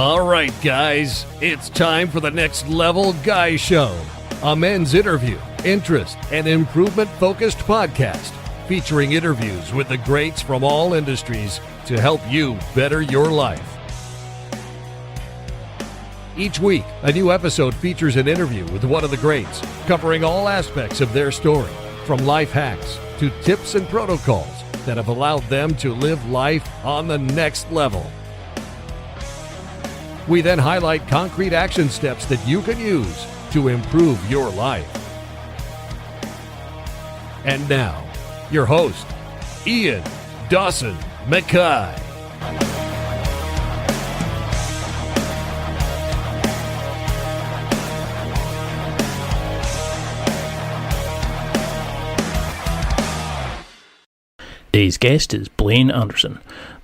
All right, guys, it's time for the Next Level Guy Show, a men's interview, interest, and improvement-focused podcast featuring interviews with the greats from all industries to help you better your life. Each week, a new episode features an interview with one of the greats, covering all aspects of their story, from life hacks to tips and protocols that have allowed them to live life on the next level. We then highlight concrete action steps that you can use to improve your life. And now, your host, Ian Dawson Mackay. Today's guest is Blaine Anderson.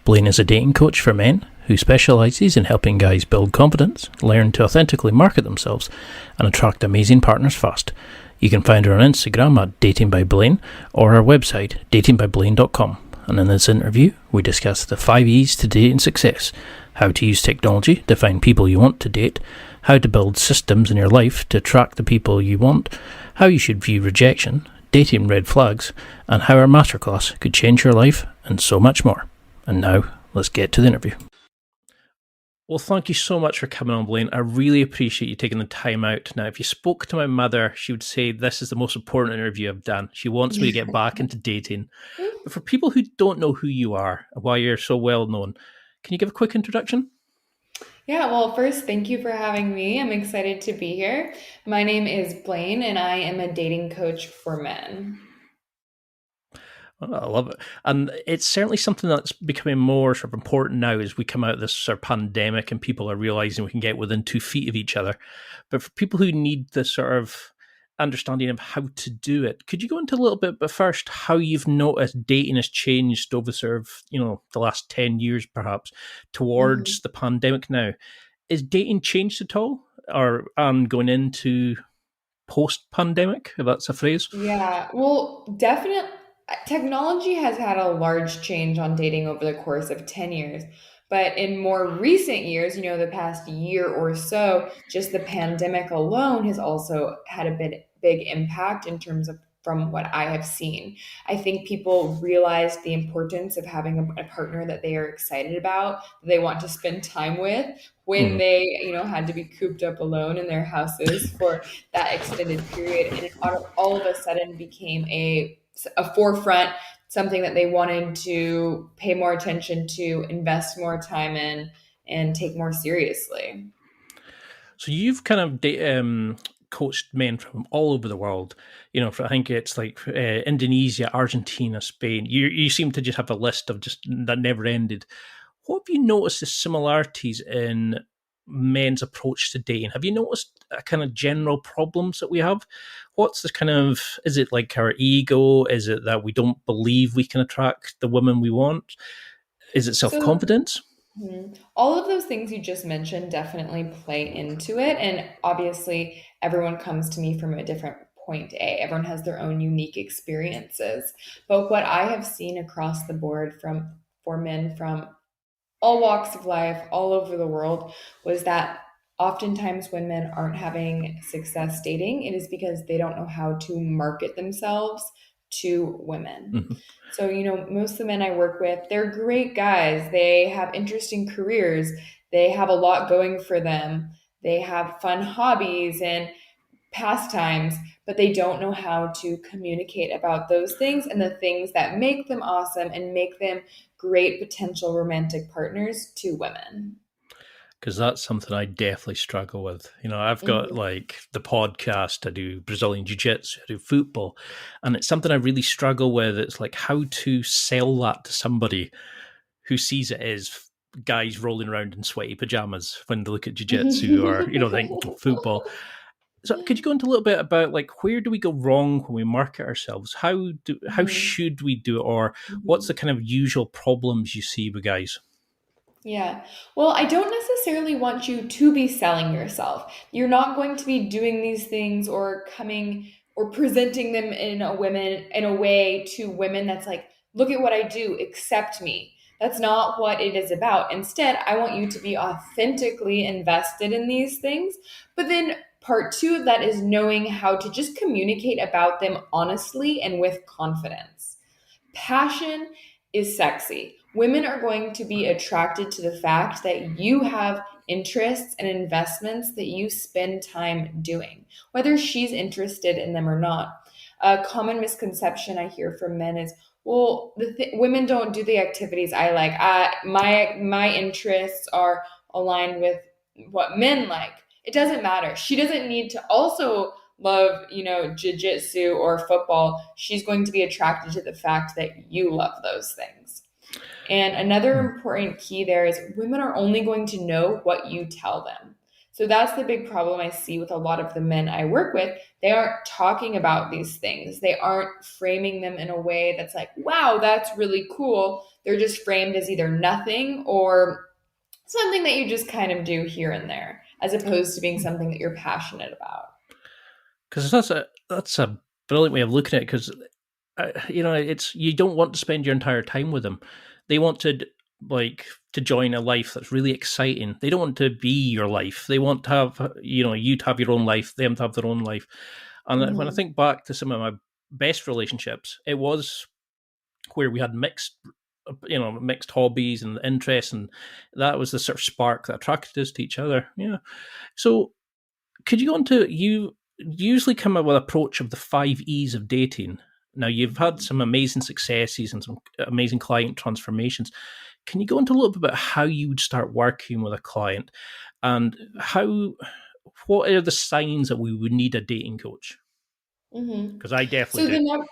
Blaine is a dating coach for men who specialises in helping guys build confidence, learn to authentically market themselves, and attract amazing partners fast. You can find her on Instagram at datingbyblaine or her website datingbyblaine.com. And in this interview, we discuss the 5 E's to dating success, how to use technology to find people you want to date, how to build systems in your life to attract the people you want, how you should view rejection, dating red flags, and how our masterclass could change your life, and so much more. And now, let's get to the interview. Well, thank you so much for coming on, Blaine. I really appreciate you taking the time out. Now, if you spoke to my mother, she would say this is the most important interview I've done. She wants me to get back into dating. But for people who don't know who you are and why you're so well known, can you give a quick introduction? Yeah, well, first, thank you for having me. I'm excited to be here. My name is Blaine, and I am a dating coach for men. Oh, I love it. And it's certainly something that's becoming more sort of important now as we come out of this sort of pandemic and people are realizing we can get within 2 feet of each other. But for people who need the sort of understanding of how to do it, could you go into a little bit, but first, how you've noticed dating has changed over sort of, the last 10 years perhaps towards the pandemic now? Is dating changed at all? Or going into post-pandemic, if that's a phrase? Yeah, well, definitely. Technology has had a large change on dating over the course of 10 years. But in more recent years, the past year or so, just the pandemic alone has also had a big impact in terms of from what I have seen. I think people realized the importance of having a partner that they are excited about, that they want to spend time with when they, had to be cooped up alone in their houses for that extended period. And it all of a sudden became a forefront, something that they wanted to pay more attention to, invest more time in, and take more seriously. So you've kind of coached men from all over the world. I think it's like Indonesia, Argentina, Spain. You seem to just have a list of just that never ended. What have you noticed the similarities in men's approach to dating? Have you noticed a kind of general problems that we have? What's the kind of, is it like our ego? Is it that we don't believe we can attract the women we want? Is it self-confidence? All of those things you just mentioned definitely play into it. And obviously, everyone comes to me from a different point A. Everyone has their own unique experiences. But what I have seen across the board for men from all walks of life, all over the world, was that oftentimes when men aren't having success dating, it is because they don't know how to market themselves to women. Mm-hmm. So, most of the men I work with, they're great guys. They have interesting careers. They have a lot going for them. They have fun hobbies and pastimes, but they don't know how to communicate about those things and the things that make them awesome and make them great potential romantic partners to women. Because that's something I definitely struggle with. I've got like the podcast, I do Brazilian Jiu-Jitsu, I do football, and it's something I really struggle with. It's like how to sell that to somebody who sees it as guys rolling around in sweaty pajamas when they look at Jiu-Jitsu or, think football. So could you go into a little bit about like where do we go wrong when we market ourselves? How should we do it, or what's the kind of usual problems you see with guys? Yeah. Well, I don't necessarily want you to be selling yourself. You're not going to be doing these things or coming or presenting them in a way to women that's like, look at what I do, accept me. That's not what it is about. Instead, I want you to be authentically invested in these things. But then part two of that is knowing how to just communicate about them honestly and with confidence. Passion is sexy. Women are going to be attracted to the fact that you have interests and investments that you spend time doing, whether she's interested in them or not. A common misconception I hear from men is, well, women don't do the activities I like. My interests are aligned with what men like. It doesn't matter. She doesn't need to also love, jujitsu or football. She's going to be attracted to the fact that you love those things. And another Hmm. important key there is women are only going to know what you tell them. So that's the big problem I see with a lot of the men I work with. They aren't talking about these things. They aren't framing them in a way that's like, wow, that's really cool. They're just framed as either nothing or something that you just kind of do here and there, as opposed to being something that you're passionate about. Because that's a brilliant way of looking at it. Because it's you don't want to spend your entire time with them. They want to join a life that's really exciting. They don't want to be your life. They want to have you to have your own life, them to have their own life. And when I Mm-hmm. think back to some of my best relationships, it was where we had mixed hobbies and interests, and that was the sort of spark that attracted us to each other. Yeah. So could you go into you usually come up with an approach of the 5 E's of dating? Now you've had some amazing successes and some amazing client transformations. Can you go into a little bit about how you would start working with a client and what are the signs that we would need a dating coach? Mm-hmm. Because I definitely So do. the number,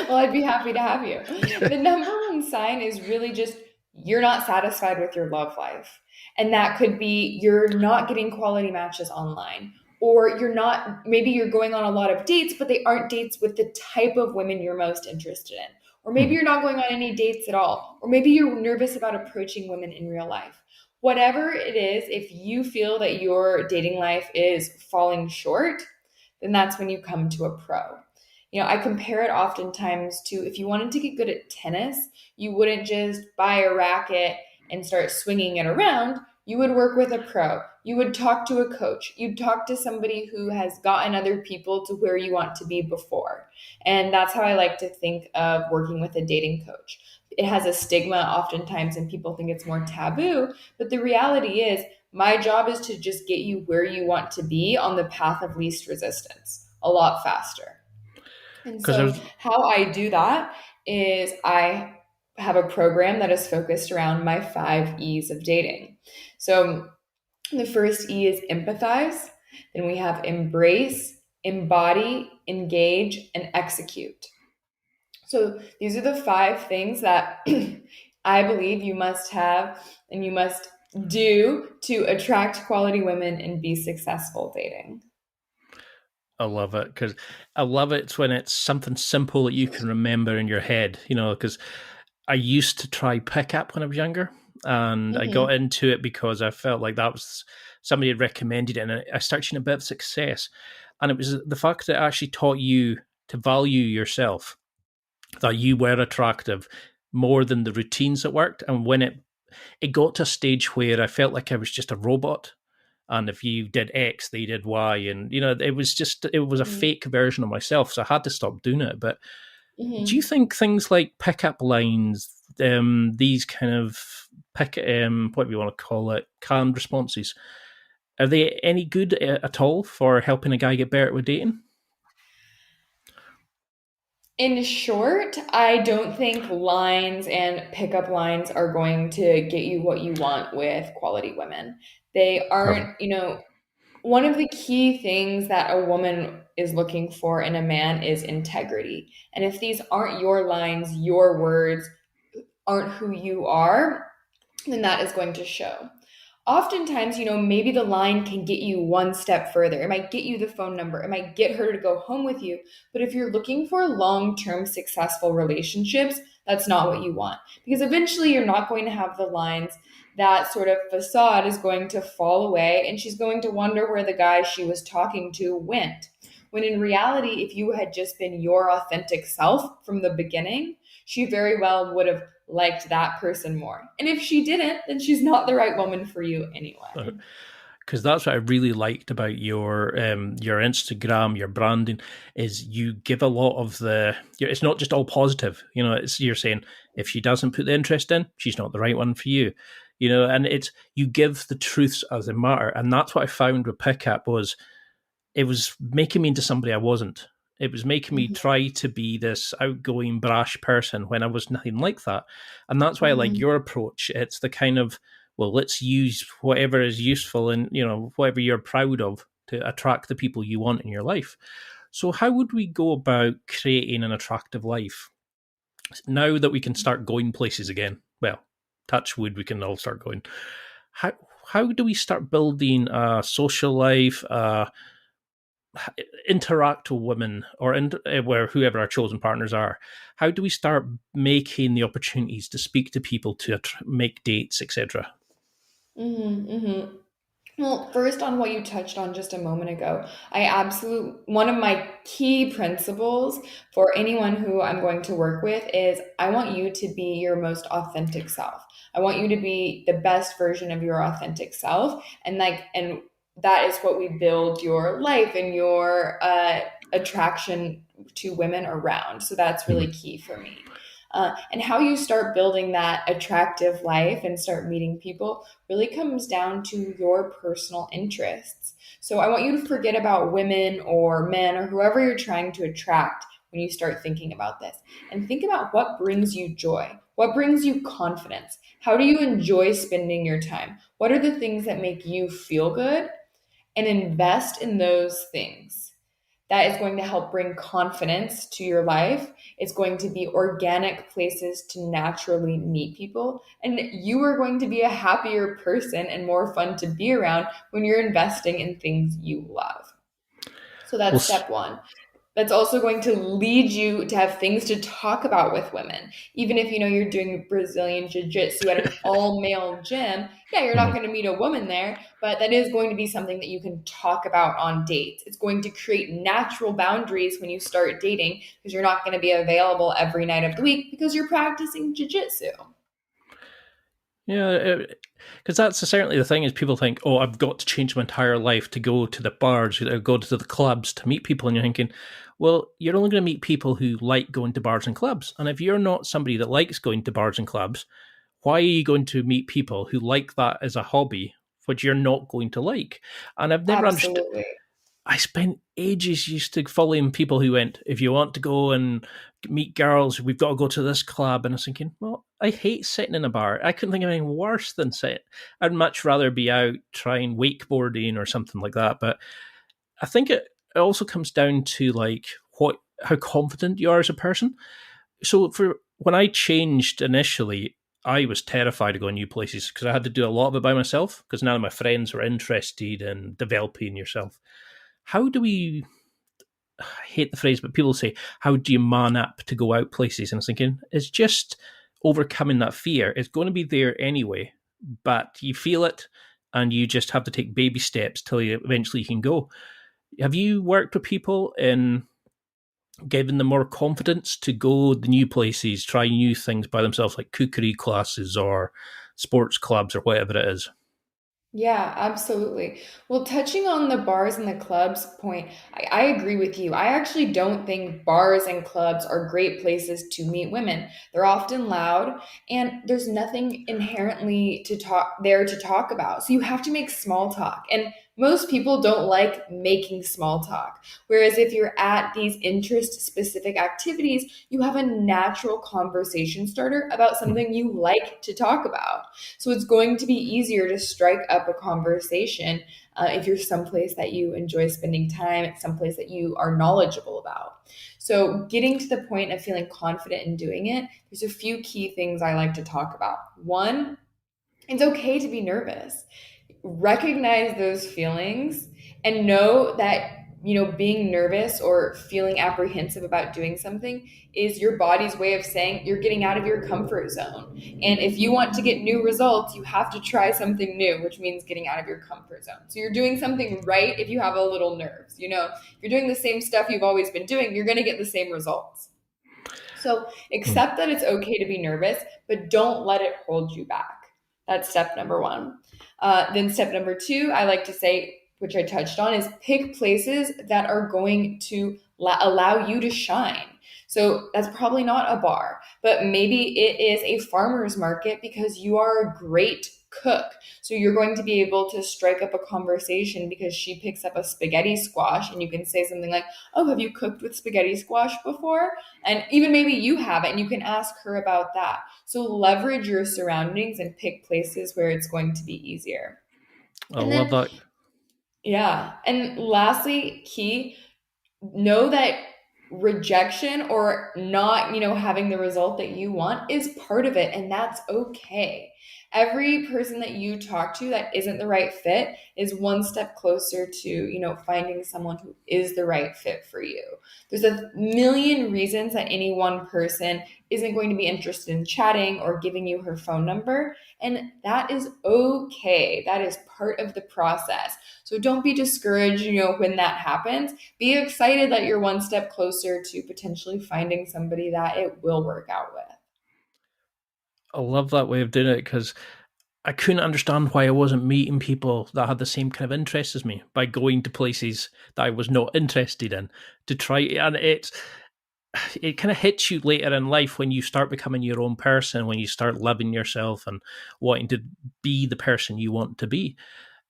well, I'd be happy to have you. The number one sign is really just you're not satisfied with your love life. And that could be you're not getting quality matches online, or maybe you're going on a lot of dates, but they aren't dates with the type of women you're most interested in. Or maybe Hmm. you're not going on any dates at all. Or maybe you're nervous about approaching women in real life. Whatever it is, if you feel that your dating life is falling short, then that's when you come to a pro. I compare it oftentimes to if you wanted to get good at tennis, you wouldn't just buy a racket and start swinging it around. You would work with a pro. You would talk to a coach. You'd talk to somebody who has gotten other people to where you want to be before. And that's how I like to think of working with a dating coach. It has a stigma oftentimes, and people think it's more taboo. But the reality is, my job is to just get you where you want to be on the path of least resistance a lot faster. And Because so, there's how I do that is I have a program that is focused around my 5 E's of dating. So, the first E is empathize. Then we have embrace, embody, engage, and execute. So, these are the 5 things that I believe you must have and you must do to attract quality women and be successful dating. I love it because I love it when it's something simple that you can remember in your head. Because I used to try pickup when I was younger, and I got Hmm. into it because I felt like that was somebody had recommended it, and I started seeing a bit of success. And it was the fact that it actually taught you to value yourself, that you were attractive more than the routines that worked. And when it got to a stage where I felt like I was just a robot, and if you did X, they did Y, and it was a Hmm. fake version of myself, so I had to stop doing it. But do you Hmm. think things like pickup lines, these kind of what do you want to call it, canned responses, are they any good at all for helping a guy get better with dating? In short, I don't think lines and pickup lines are going to get you what you want with quality women. They Perfect. aren't, one of the key things that a woman is looking for in a man is integrity. And if these aren't your lines, your words aren't who you are, then that is going to show. Oftentimes, maybe the line can get you one step further. It might get you the phone number. It might get her to go home with you. But if you're looking for long term successful relationships, that's not what you want. Because eventually you're not going to have the lines. That sort of facade is going to fall away, and she's going to wonder where the guy she was talking to went. When in reality, if you had just been your authentic self from the beginning, she very well would have liked that person more. And if she didn't, then she's not the right woman for you anyway. Because that's what I really liked about your Instagram, your branding, is you give a lot of it's not just all positive. You're saying if she doesn't put the interest in, she's not the right one for you. And it's you give the truths as they matter, and that's what I found with Pickup was it was making me into somebody I wasn't. It was making me try to be this outgoing, brash person when I was nothing like that. And that's why I like your approach. It's the kind of, well, let's use whatever is useful and, whatever you're proud of to attract the people you want in your life. So how would we go about creating an attractive life now that we can start going places again? Well, touch wood, we can all start going. How do we start building a social life, interact with women or where whoever our chosen partners are? How do we start making the opportunities to speak to people, to make dates, etc.? Well, first on what you touched on just a moment ago, one of my key principles for anyone who I'm going to work with is I want you to be your most authentic self. I want you to be the best version of your authentic self. And that is what we build your life and your attraction to women around. So that's really key for me. And how you start building that attractive life and start meeting people really comes down to your personal interests. So I want you to forget about women or men or whoever you're trying to attract when you start thinking about this, and think about what brings you joy. What brings you confidence? How do you enjoy spending your time? What are the things that make you feel good? And invest in those things. That is going to help bring confidence to your life. It's going to be organic places to naturally meet people. And you are going to be a happier person and more fun to be around when you're investing in things you love. So Well, that's step one. That's also going to lead you to have things to talk about with women. Even if you're doing Brazilian jiu-jitsu at an all-male gym, yeah, you're not going to meet a woman there, but that is going to be something that you can talk about on dates. It's going to create natural boundaries when you start dating because you're not going to be available every night of the week because you're practicing jiu-jitsu. yeah, because that's certainly the thing is people think, oh, I've got to change my entire life to go to the bars, or go to the clubs to meet people. And you're thinking, well, you're only going to meet people who like going to bars and clubs. And if you're not somebody that likes going to bars and clubs, why are you going to meet people who like that as a hobby, which you're not going to like? And I've never understood. Absolutely. I spent ages used to following people who went, if you want to go and meet girls, we've got to go to this club. And I was thinking, well, I hate sitting in a bar. I couldn't think of anything worse than sit. I'd much rather be out trying wakeboarding or something like that. But I think it also comes down to how confident you are as a person. So for when I changed initially, I was terrified of going new places because I had to do a lot of it by myself because none of my friends were interested in developing yourself. How do we, I hate the phrase, but people say, how do you man up to go out places? And I was thinking, it's just overcoming that fear. It's going to be there anyway, but you feel it and you just have to take baby steps till you eventually can go. Have you worked with people in giving them more confidence to go the new places, try new things by themselves, like cookery classes or sports clubs or whatever it is? Yeah, absolutely. Well, touching on the bars and the clubs point, I agree with you. I actually don't think bars and clubs are great places to meet women. They're often loud and there's nothing inherently to talk about. So you have to make small talk. And most people don't like making small talk. Whereas if you're at these interest specific activities, you have a natural conversation starter about something you like to talk about. So it's going to be easier to strike up a conversation if you're someplace that you enjoy spending time, at someplace that you are knowledgeable about. So getting to the point of feeling confident in doing it, there's a few key things I like to talk about. One, it's okay to be nervous. Recognize those feelings and know that being nervous or feeling apprehensive about doing something is your body's way of saying you're getting out of your comfort zone. And if you want to get new results, you have to try something new, which means getting out of your comfort zone. So you're doing something right if you have a little nerves. If you're doing the same stuff you've always been doing, you're going to get the same results. So Mm. accept that it's okay to be nervous, but don't let it hold you back. That's step number one. Then step number two, I like to say, which I touched on, is pick places that are going to allow you to shine. So that's probably not a bar, but maybe it is a farmer's market because you are a great cook. So you're going to be able to strike up a conversation because she picks up a spaghetti squash and you can say something like, "Oh, have you cooked with spaghetti squash before?" And even maybe you haven't, and you can ask her about that. So leverage your surroundings and pick places where it's going to be easier. I And love then, that. yeah. And lastly, key, know that rejection or not, having the result that you want is part of it, and that's okay. Every person that you talk to that isn't the right fit is one step closer to, finding someone who is the right fit for you. There's a million reasons that any one person isn't going to be interested in chatting or giving you her phone number, and that is okay. That is part of the process. So don't be discouraged, when that happens. Be excited that you're one step closer to potentially finding somebody that it will work out with. I love that way of doing it because I couldn't understand why I wasn't meeting people that had the same kind of interests as me by going to places that I was not interested in to try. And it kind of hits you later in life when you start becoming your own person, when you start loving yourself and wanting to be the person you want to be.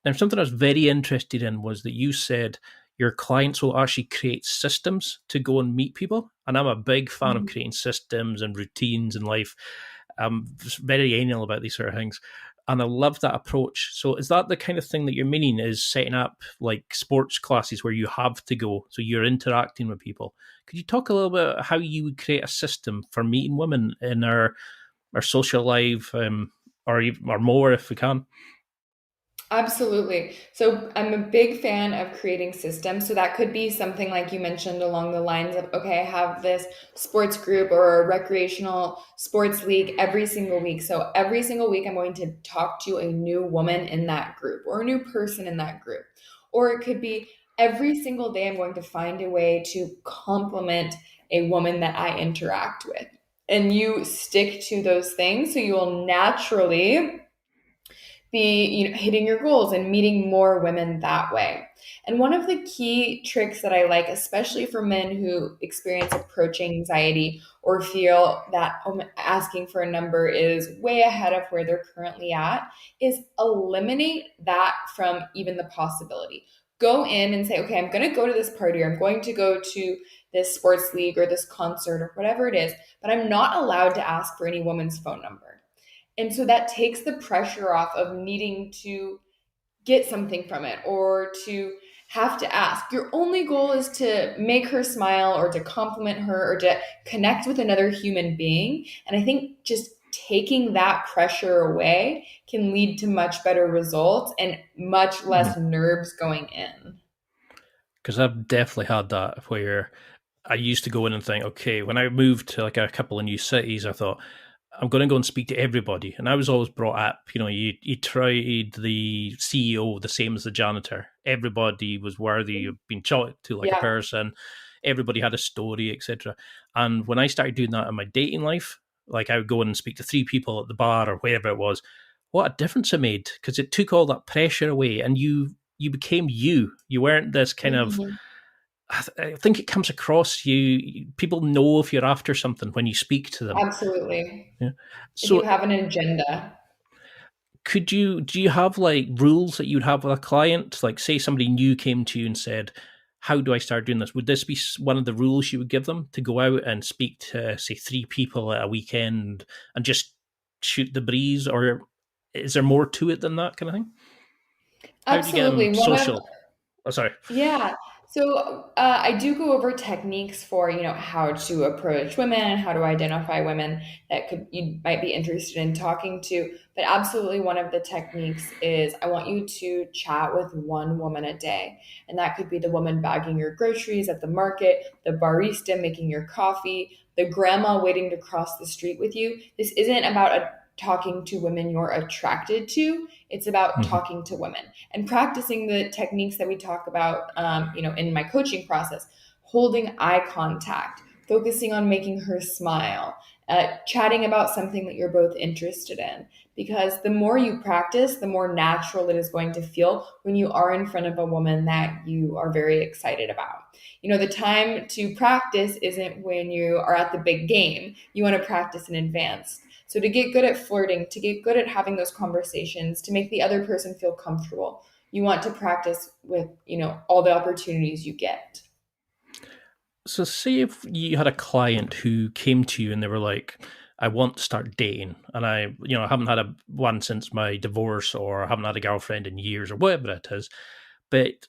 Now, something I was very interested in was that you said your clients will actually create systems to go and meet people. And I'm a big fan of Mhm. creating systems and routines in life. I'm very anal about these sort of things. And I love that approach. So is that the kind of thing that you're meaning, is setting up like sports classes where you have to go, so you're interacting with people? Could you talk a little bit about how you would create a system for meeting women in our social life, or more if we can? Absolutely. So I'm a big fan of creating systems. So that could be something like you mentioned along the lines of, okay, I have this sports group or a recreational sports league every single week. So every single week, I'm going to talk to a new woman in that group or a new person in that group. Or it could be every single day, I'm going to find a way to compliment a woman that I interact with. And you stick to those things. So you will naturally be hitting your goals and meeting more women that way. And one of the key tricks that I like, especially for men who experience approach anxiety or feel that asking for a number is way ahead of where they're currently at, is eliminate that from even the possibility. Go in and say, okay, I'm going to go to this party, or I'm going to go to this sports league or this concert or whatever it is, but I'm not allowed to ask for any woman's phone number. And so that takes the pressure off of needing to get something from it or to have to ask. Your only goal is to make her smile or to compliment her or to connect with another human being. And I think just taking that pressure away can lead to much better results and much less nerves going in. Because I've definitely had that where I used to go in and think, okay, when I moved to like a couple of new cities, I thought, I'm going to go and speak to everybody. And I was always brought up, you tried the CEO the same as the janitor. Everybody was worthy of being talked to like a Yeah, person. Everybody had a story, etc. And when I started doing that in my dating life, like I would go in and speak to three people at the bar or wherever it was, what a difference it made, because it took all that pressure away and you became you. You weren't this kind of, mhm, I think it comes across, people know if you're after something when you speak to them. absolutely. Yeah. If you So have an agenda. do you have like rules that you'd have with a client? Like say somebody new came to you and said, how do I start doing this? Would this be one of the rules you would give them, to go out and speak to say three people at a weekend and just shoot the breeze? Or is there more to it than that kind of thing? How do you get them Absolutely. One of social? Oh, sorry. Yeah. So I do go over techniques for, how to approach women and how to identify women that you might be interested in talking to. But absolutely one of the techniques is I want you to chat with one woman a day. And that could be the woman bagging your groceries at the market, the barista making your coffee, the grandma waiting to cross the street with you. This isn't about talking to women you're attracted to. It's about Mhm. talking to women and practicing the techniques that we talk about, in my coaching process, holding eye contact, focusing on making her smile, chatting about something that you're both interested in. Because the more you practice, the more natural it is going to feel when you are in front of a woman that you are very excited about. The time to practice isn't when you are at the big game. You want to practice in advance. So to get good at flirting, to get good at having those conversations, to make the other person feel comfortable, you want to practice with, all the opportunities you get. So, say if you had a client who came to you and they were like, I want to start dating, and I haven't had one since my divorce, or I haven't had a girlfriend in years, or whatever it is, but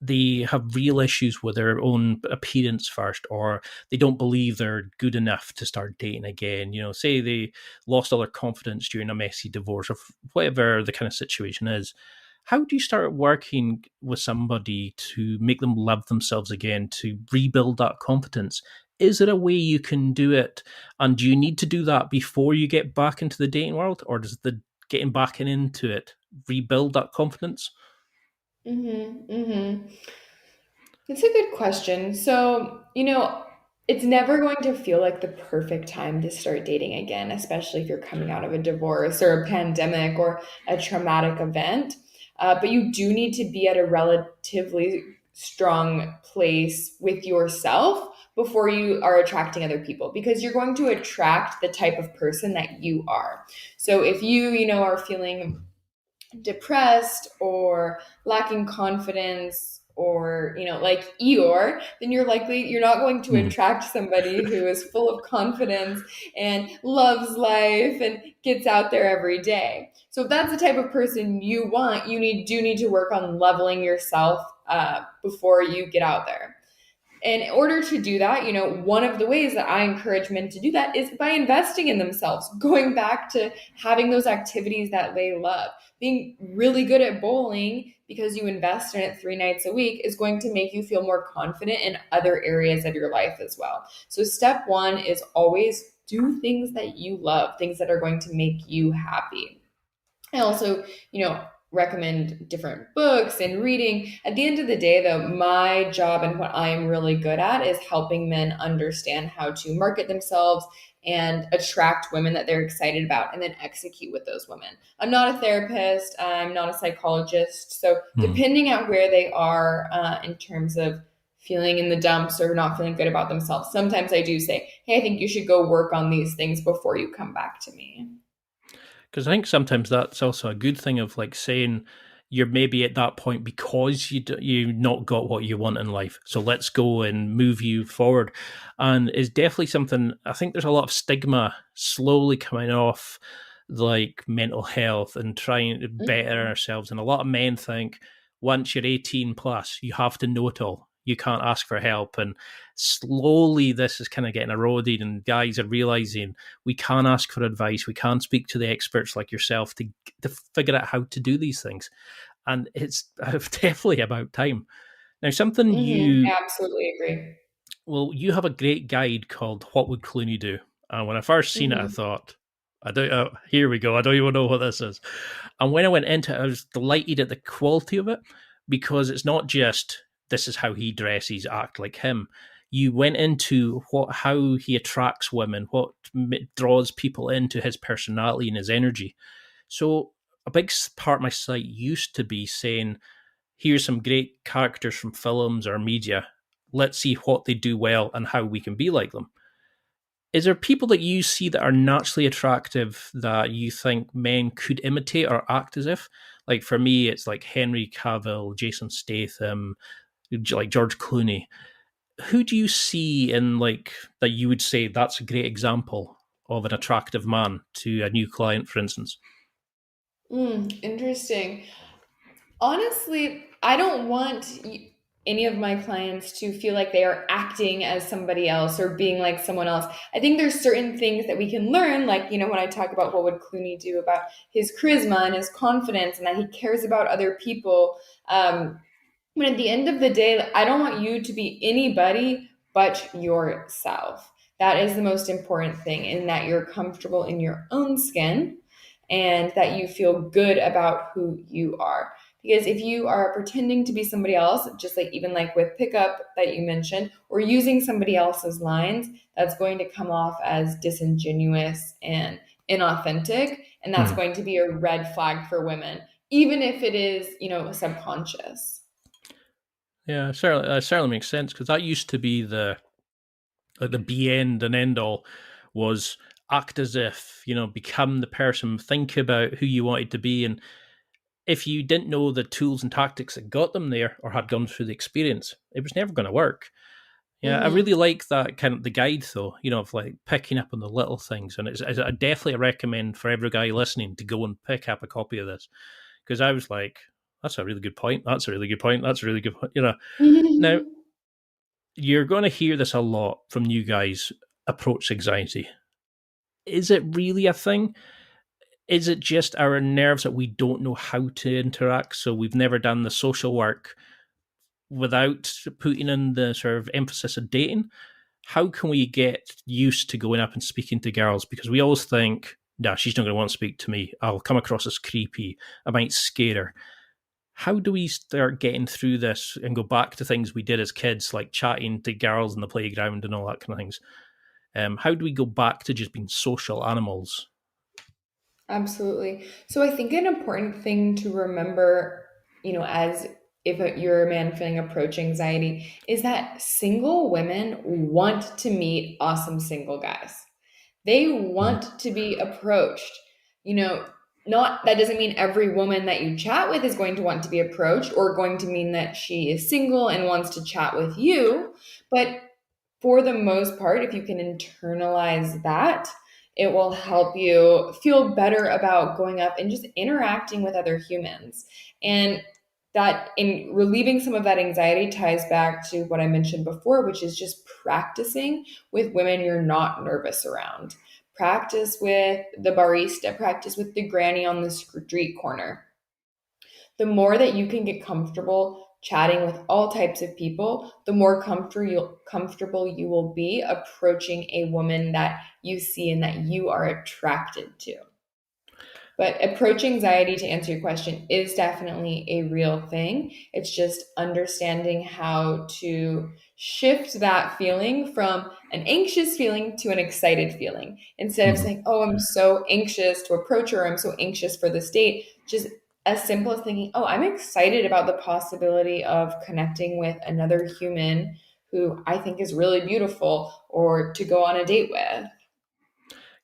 they have real issues with their own appearance first, or they don't believe they're good enough to start dating again. Say they lost all their confidence during a messy divorce, or whatever the kind of situation is. How do you start working with somebody to make them love themselves again, to rebuild that confidence? Is there a way you can do it? And do you need to do that before you get back into the dating world? Or does the getting back into it rebuild that confidence? Mm-hmm, mm-hmm. That's a good question. So, it's never going to feel like the perfect time to start dating again, especially if you're coming out of a divorce or a pandemic or a traumatic event. But you do need to be at a relatively strong place with yourself before you are attracting other people, because you're going to attract the type of person that you are. So if are feeling depressed or lacking confidence, or like Eeyore, then you're not going to Mhm. attract somebody who is full of confidence and loves life and gets out there every day. So if that's the type of person you want, do need to work on leveling yourself before you get out there. And in order to do that, one of the ways that I encourage men to do that is by investing in themselves, going back to having those activities that they love. Being really good at bowling because you invest in it 3 nights a week is going to make you feel more confident in other areas of your life as well. So, step one is always do things that you love, things that are going to make you happy. I also, recommend different books and reading. At the end of the day, though, my job and what I'm really good at is helping men understand how to market themselves and attract women that they're excited about and then execute with those women. I'm not a therapist, I'm not a psychologist. So, Hmm. depending on where they are in terms of feeling in the dumps or not feeling good about themselves, sometimes I do say, hey, I think you should go work on these things before you come back to me. Because I think sometimes that's also a good thing of like saying you're maybe at that point because you not got what you want in life. So let's go and move you forward. And it's definitely something I think there's a lot of stigma slowly coming off like mental health and trying to better ourselves. And a lot of men think once you're 18 plus, you have to know it all. You can't ask for help. And slowly this is kind of getting eroded, and guys are realizing we can ask for advice. We can speak to the experts like yourself to figure out how to do these things. And it's definitely about time. Now, something Absolutely agree. you have a great guide called What Would Clooney Do? And when I first seen it, I Mhm. thought, I don't, here we go. I don't even know what this is. And when I went into it, I was delighted at the quality of it, because it's not just this is how he dresses, act like him. You went into how he attracts women, what draws people into his personality and his energy. So a big part of my site used to be saying, here's some great characters from films or media. Let's see what they do well and how we can be like them. Is there people that you see that are naturally attractive that you think men could imitate or act as if? Like for me, it's like Henry Cavill, Jason Statham, like George Clooney. Who do you see in like that you would say that's a great example of an attractive man to a new client, for instance? Interesting. Honestly, I don't want any of my clients to feel like they are acting as somebody else or being like someone else. I think there's certain things that we can learn, like, when I talk about what would Clooney do about his charisma and his confidence and that he cares about other people. But at the end of the day, I don't want you to be anybody but yourself. That is the most important thing, in that you're comfortable in your own skin and that you feel good about who you are. Because if you are pretending to be somebody else, just like even like with pickup that you mentioned, or using somebody else's lines, that's going to come off as disingenuous and inauthentic. And that's Hmm. going to be a red flag for women, even if it is, subconscious. Yeah, certainly that certainly makes sense, because that used to be the be end and end all, was act as if, become the person, think about who you wanted to be, and if you didn't know the tools and tactics that got them there or had gone through the experience, it was never going to work. Yeah, I Mm-hmm. really like that kind of the guide though, of like picking up on the little things, and it's I definitely recommend for every guy listening to go and pick up a copy of this, because I was like, that's a really good point. That's a really good point. That's a really good point. Now you're going to hear this a lot from new guys approach anxiety. Is it really a thing? Is it just our nerves that we don't know how to interact? So we've never done the social work without putting in the sort of emphasis of dating? How can we get used to going up and speaking to girls? Because we always think, nah, she's not going to want to speak to me. I'll come across as creepy. I might scare her. How do we start getting through this and go back to things we did as kids, like chatting to girls in the playground and all that kind of things? How do we go back to just being social animals? Absolutely. So I think an important thing to remember, as if you're a man feeling approach anxiety, is that single women want to meet awesome single guys. They Mm. want to be approached. You know, not that doesn't mean every woman that you chat with is going to want to be approached or going to mean that she is single and wants to chat with you, but for the most part, if you can internalize that, it will help you feel better about going up and just interacting with other humans. And that in relieving some of that anxiety ties back to what I mentioned before, which is just practicing with women you're not nervous around. Practice with the barista, practice with the granny on the street corner. The more that you can get comfortable chatting with all types of people, the more comfortable you will be approaching a woman that you see and that you are attracted to. But approach anxiety, to answer your question, is definitely a real thing. It's just understanding how to shift that feeling from an anxious feeling to an excited feeling. Instead of Mhm. saying, oh, I'm so anxious to approach her, I'm so anxious for this date, just as simple as thinking, oh, I'm excited about the possibility of connecting with another human who I think is really beautiful or to go on a date with.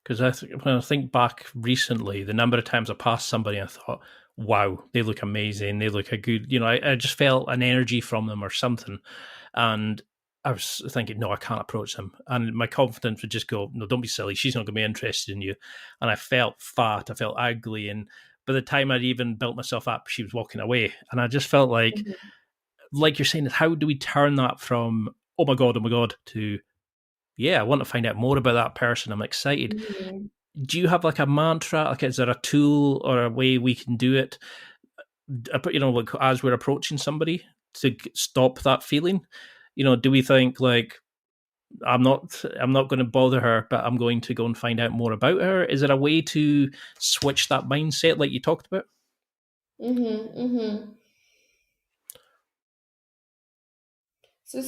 Because when I think back recently, the number of times I passed somebody and I thought, wow, they look amazing. They look a good, I just felt an energy from them or something. And I was thinking, no, I can't approach them. And my confidence would just go, no, don't be silly. She's not going to be interested in you. And I felt fat. I felt ugly. And by the time I'd even built myself up, she was walking away. And I just felt like you're saying, how do we turn that from, oh my God, to, yeah, I want to find out more about that person. I'm excited. Mhm. Do you have like a mantra? Like, is there a tool or a way we can do it? Like as we're approaching somebody to stop that feeling. Do we think like I'm not going to bother her, but I'm going to go and find out more about her? Is there a way to switch that mindset, like you talked about? Mhm. Mhm. So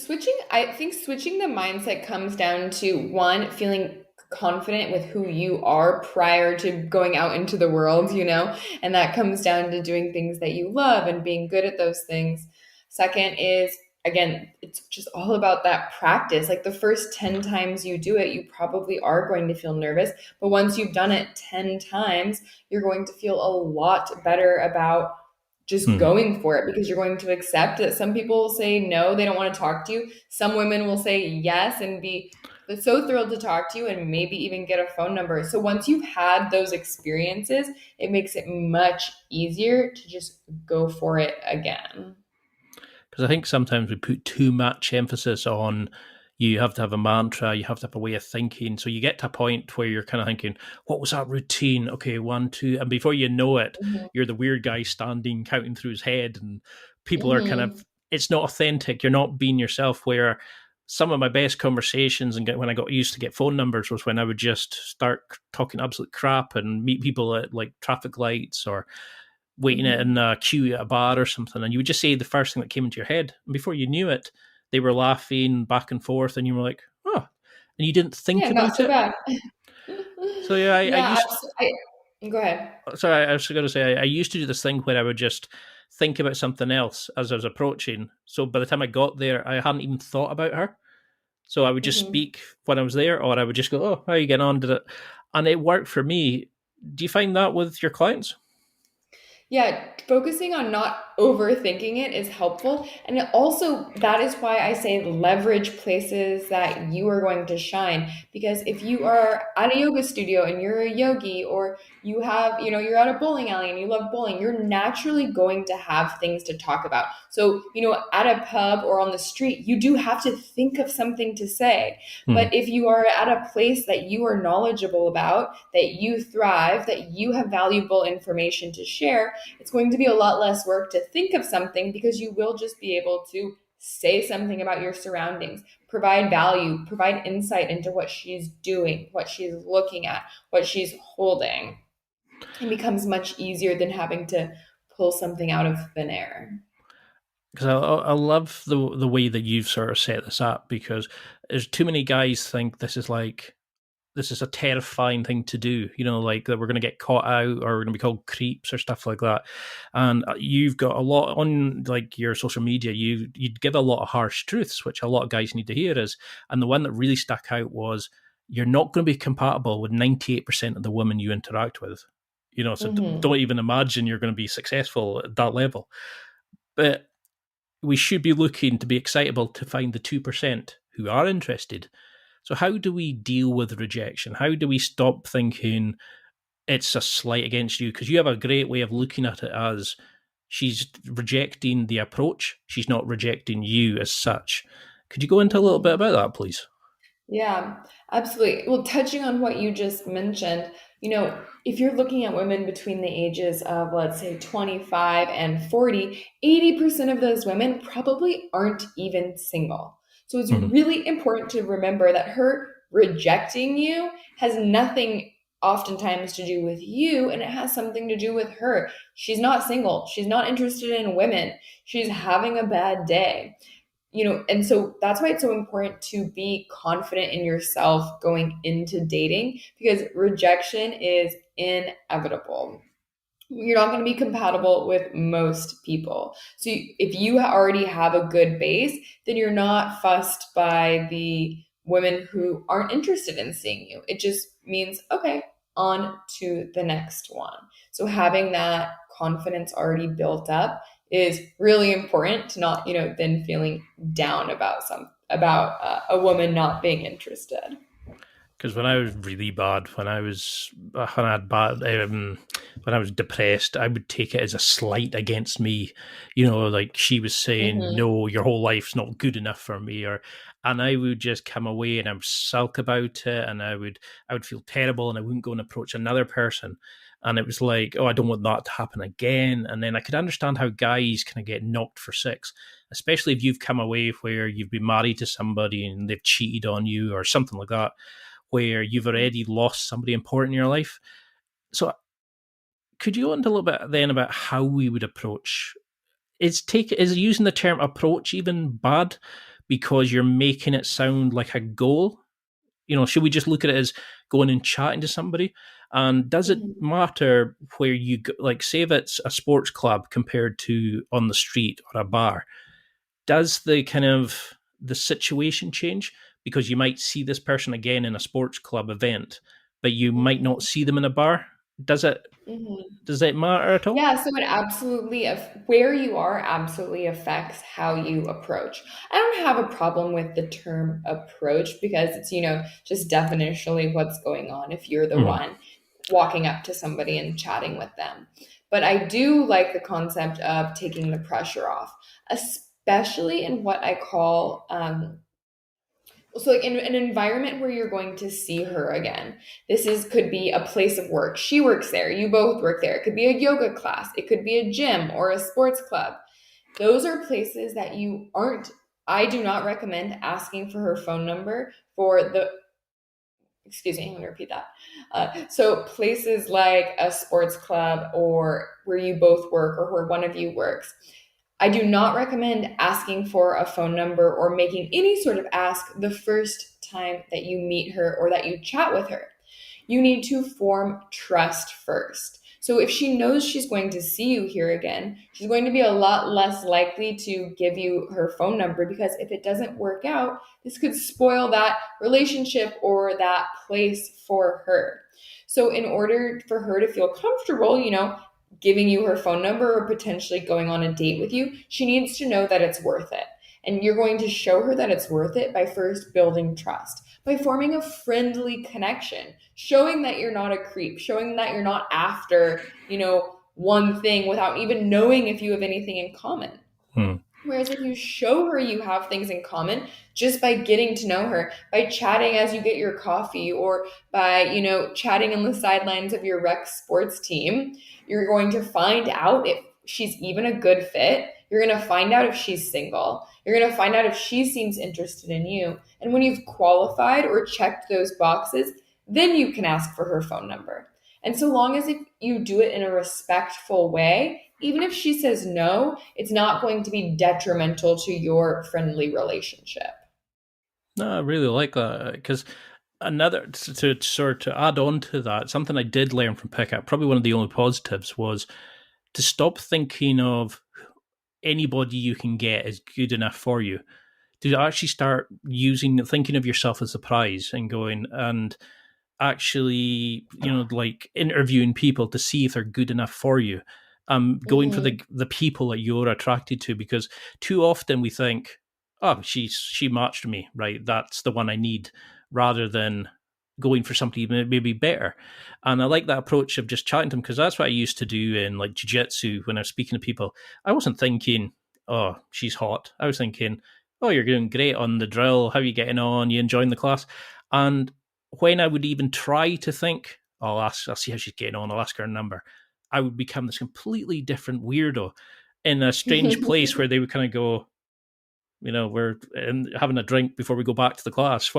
I think switching the mindset comes down to one, feeling confident with who you are prior to going out into the world, and that comes down to doing things that you love and being good at those things. Second is, again, it's just all about that practice. Like the first 10 times you do it, you probably are going to feel nervous, but once you've done it 10 times, you're going to feel a lot better about just Hmm. going for it because you're going to accept that some people will say no, they don't want to talk to you. Some women will say yes and be so thrilled to talk to you and maybe even get a phone number. So once you've had those experiences, it makes it much easier to just go for it again. Because I think sometimes we put too much emphasis on you have to have a mantra, you have to have a way of thinking. So you get to a point where you're kind of thinking, what was that routine? Okay, one, two. And before you know it, Mhm. you're the weird guy standing, counting through his head. And people are kind Mhm. of, it's not authentic. You're not being yourself. Where some of my best conversations and when I got used to get phone numbers was when I would just start talking absolute crap and meet people at like traffic lights or waiting Mhm. in a queue at a bar or something, and you would just say the first thing that came into your head. And before you knew it, they were laughing back and forth, and you were like, oh, and you didn't think Yeah, not about so it. bad. So yeah, I Yeah, used. go ahead. Sorry, I was going to say I used to do this thing where I would just think about something else as I was approaching. So by the time I got there, I hadn't even thought about her. So I would just Mhm. speak when I was there, or I would just go, "Oh, how are you getting on?" Did it? And it worked for me. Do you find that with your clients? Yeah, focusing on not overthinking it is helpful. And it also, that is why I say leverage places that you are going to shine. Because if you are at a yoga studio and you're a yogi, or you have, you're at a bowling alley and you love bowling, you're naturally going to have things to talk about. So, at a pub or on the street, you do have to think of something to say. Hmm. But if you are at a place that you are knowledgeable about, that you thrive, that you have valuable information to share, it's going to be a lot less work to think of something because you will just be able to say something about your surroundings, provide value, provide insight into what she's doing, what she's looking at, what she's holding. It becomes much easier than having to pull something out of thin air. Because I love the way that you've sort of set this up, because there's too many guys think this is a terrifying thing to do, like that we're going to get caught out or we're going to be called creeps or stuff like that. And you've got a lot on like your social media. You'd give a lot of harsh truths, which a lot of guys need to hear. And the one that really stuck out was you're not going to be compatible with 98% of the women you interact with. So Mm-hmm. don't even imagine you're going to be successful at that level. But we should be looking to be excitable to find the 2% who are interested. So, how do we deal with rejection? How do we stop thinking it's a slight against you? Because you have a great way of looking at it as she's rejecting the approach, she's not rejecting you as such. Could you go into a little bit Mm-hmm. about that, please? Yeah, absolutely. Well, touching on what you just mentioned, if you're looking at women between the ages of, let's say, 25 and 40, 80% of those women probably aren't even single. So it's Mhm. really important to remember that her rejecting you has nothing oftentimes to do with you, and it has something to do with her. She's not single. She's not interested in women. She's having a bad day. And so that's why it's so important to be confident in yourself going into dating, because rejection is inevitable. You're not going to be compatible with most people. So if you already have a good base, then you're not fussed by the women who aren't interested in seeing you. It just means, okay, on to the next one. So having that confidence already built up is really important to not, then feeling down about a woman not being interested. Because when I was really bad, when I had bad, when I was depressed, I would take it as a slight against me. Like she was saying, Hmm. "No, your whole life's not good enough for me," and I would just come away and I would sulk about it, and I would feel terrible, and I wouldn't go and approach another person. And it was like, oh, I don't want that to happen again. And then I could understand how guys kind of get knocked for six, especially if you've come away where you've been married to somebody and they've cheated on you or something like that, where you've already lost somebody important in your life. So could you go into a little bit then about how we would approach, is using the term approach even bad because you're making it sound like a goal? Should we just look at it as going and chatting to somebody? And does it Hmm. matter where you go, like say if it's a sports club compared to on the street or a bar? Does the situation change? Because you might see this person again in a sports club event, but you might not Hmm. see them in a bar. Does it Hmm. does it matter at all? Yeah, so it absolutely, where you are absolutely affects how you approach. I don't have a problem with the term approach because it's, just definitionally what's going on if you're the Mhm. one walking up to somebody and chatting with them. But I do like the concept of taking the pressure off, especially in what I call so like in an environment where you're going to see her again. Could be a place of work. She works there, you both work there. It could be a yoga class, it could be a gym or a sports club. Those are places that you aren't I do not recommend asking for her phone number for the excuse me, I'm gonna repeat that. So places like a sports club or where you both work or where one of you works, I do not recommend asking for a phone number or making any sort of ask the first time that you meet her or that you chat with her. You need to form trust first. So if she knows she's going to see you here again, she's going to be a lot less likely to give you her phone number, because if it doesn't work out, this could spoil that relationship or that place for her. So in order for her to feel comfortable, giving you her phone number or potentially going on a date with you, she needs to know that it's worth it. And you're going to show her that it's worth it by first building trust, by forming a friendly connection, showing that you're not a creep, showing that you're not after, one thing without even knowing if you have anything in common. Hmm. Whereas if you show her you have things in common just by getting to know her, by chatting as you get your coffee, or by, chatting on the sidelines of your rec sports team, you're going to find out if she's even a good fit. You're going to find out if she's single. You're going to find out if she seems interested in you. And when you've qualified or checked those boxes, then you can ask for her phone number. And so long as if you do it in a respectful way, even if she says no, it's not going to be detrimental to your friendly relationship. No, I really like that, because another to sort of add on to that, something I did learn from pickup, probably one of the only positives, was to stop thinking of anybody you can get is good enough for you. To actually start thinking of yourself as a prize and going and actually, like interviewing people to see if they're good enough for you. Going for Hmm. the people that you're attracted to, because too often we think, oh, she matched me, right? That's the one I need, rather than going for something maybe better. And I like that approach of just chatting to them, because that's what I used to do in like jiu-jitsu when I was speaking to people. I wasn't thinking, oh, she's hot. I was thinking, oh, you're doing great on the drill. How are you getting on? You enjoying the class? And when I would even try to think, I'll see how she's getting on, I'll ask her number, I would become this completely different weirdo in a strange place where they would kind of go, we're having a drink before we go back to the class.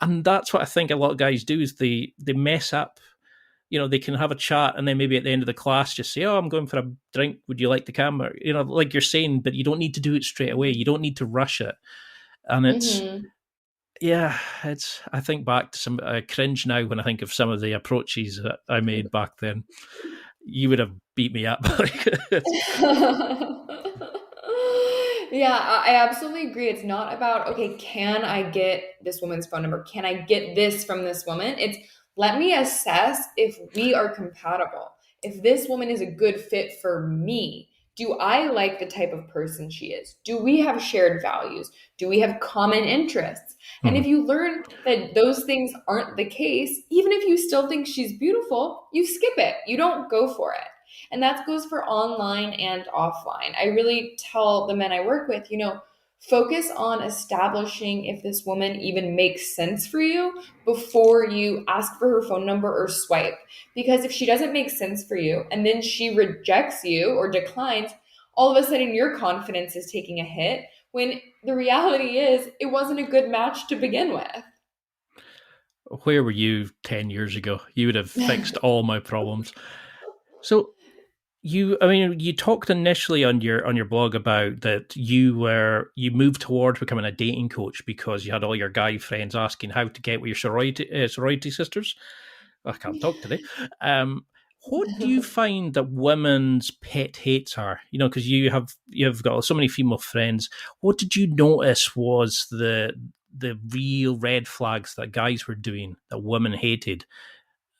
And that's what I think a lot of guys do, is they mess up. They can have a chat and then maybe at the end of the class just say, oh, I'm going for a drink. Would you like to come? Or, like you're saying, but you don't need to do it straight away. You don't need to rush it. And Hmm. yeah, I think back to some, I cringe now when I think of some of the approaches that I made back then. You would have beat me up. Yeah, I absolutely agree. It's not about, okay, can I get this woman's phone number? Can I get this from this woman? It's, let me assess if we are compatible. If this woman is a good fit for me, do I like the type of person she is? Do we have shared values? Do we have common interests? And if Mhm. you learn that those things aren't the case, even if you still think she's beautiful, you skip it. You don't go for it. And that goes for online and offline. I really tell the men I work with, focus on establishing if this woman even makes sense for you before you ask for her phone number or swipe. Because if she doesn't make sense for you and then she rejects you or declines, all of a sudden your confidence is taking a hit, when the reality is it wasn't a good match to begin with. Where were you 10 years ago? You would have fixed all my problems. So you talked initially on your blog about that you moved towards becoming a dating coach because you had all your guy friends asking how to get with your sorority sisters. I can't talk today. Um, what do you find that women's pet hates are? Because you've got so many female friends. What did you notice was the real red flags that guys were doing that women hated?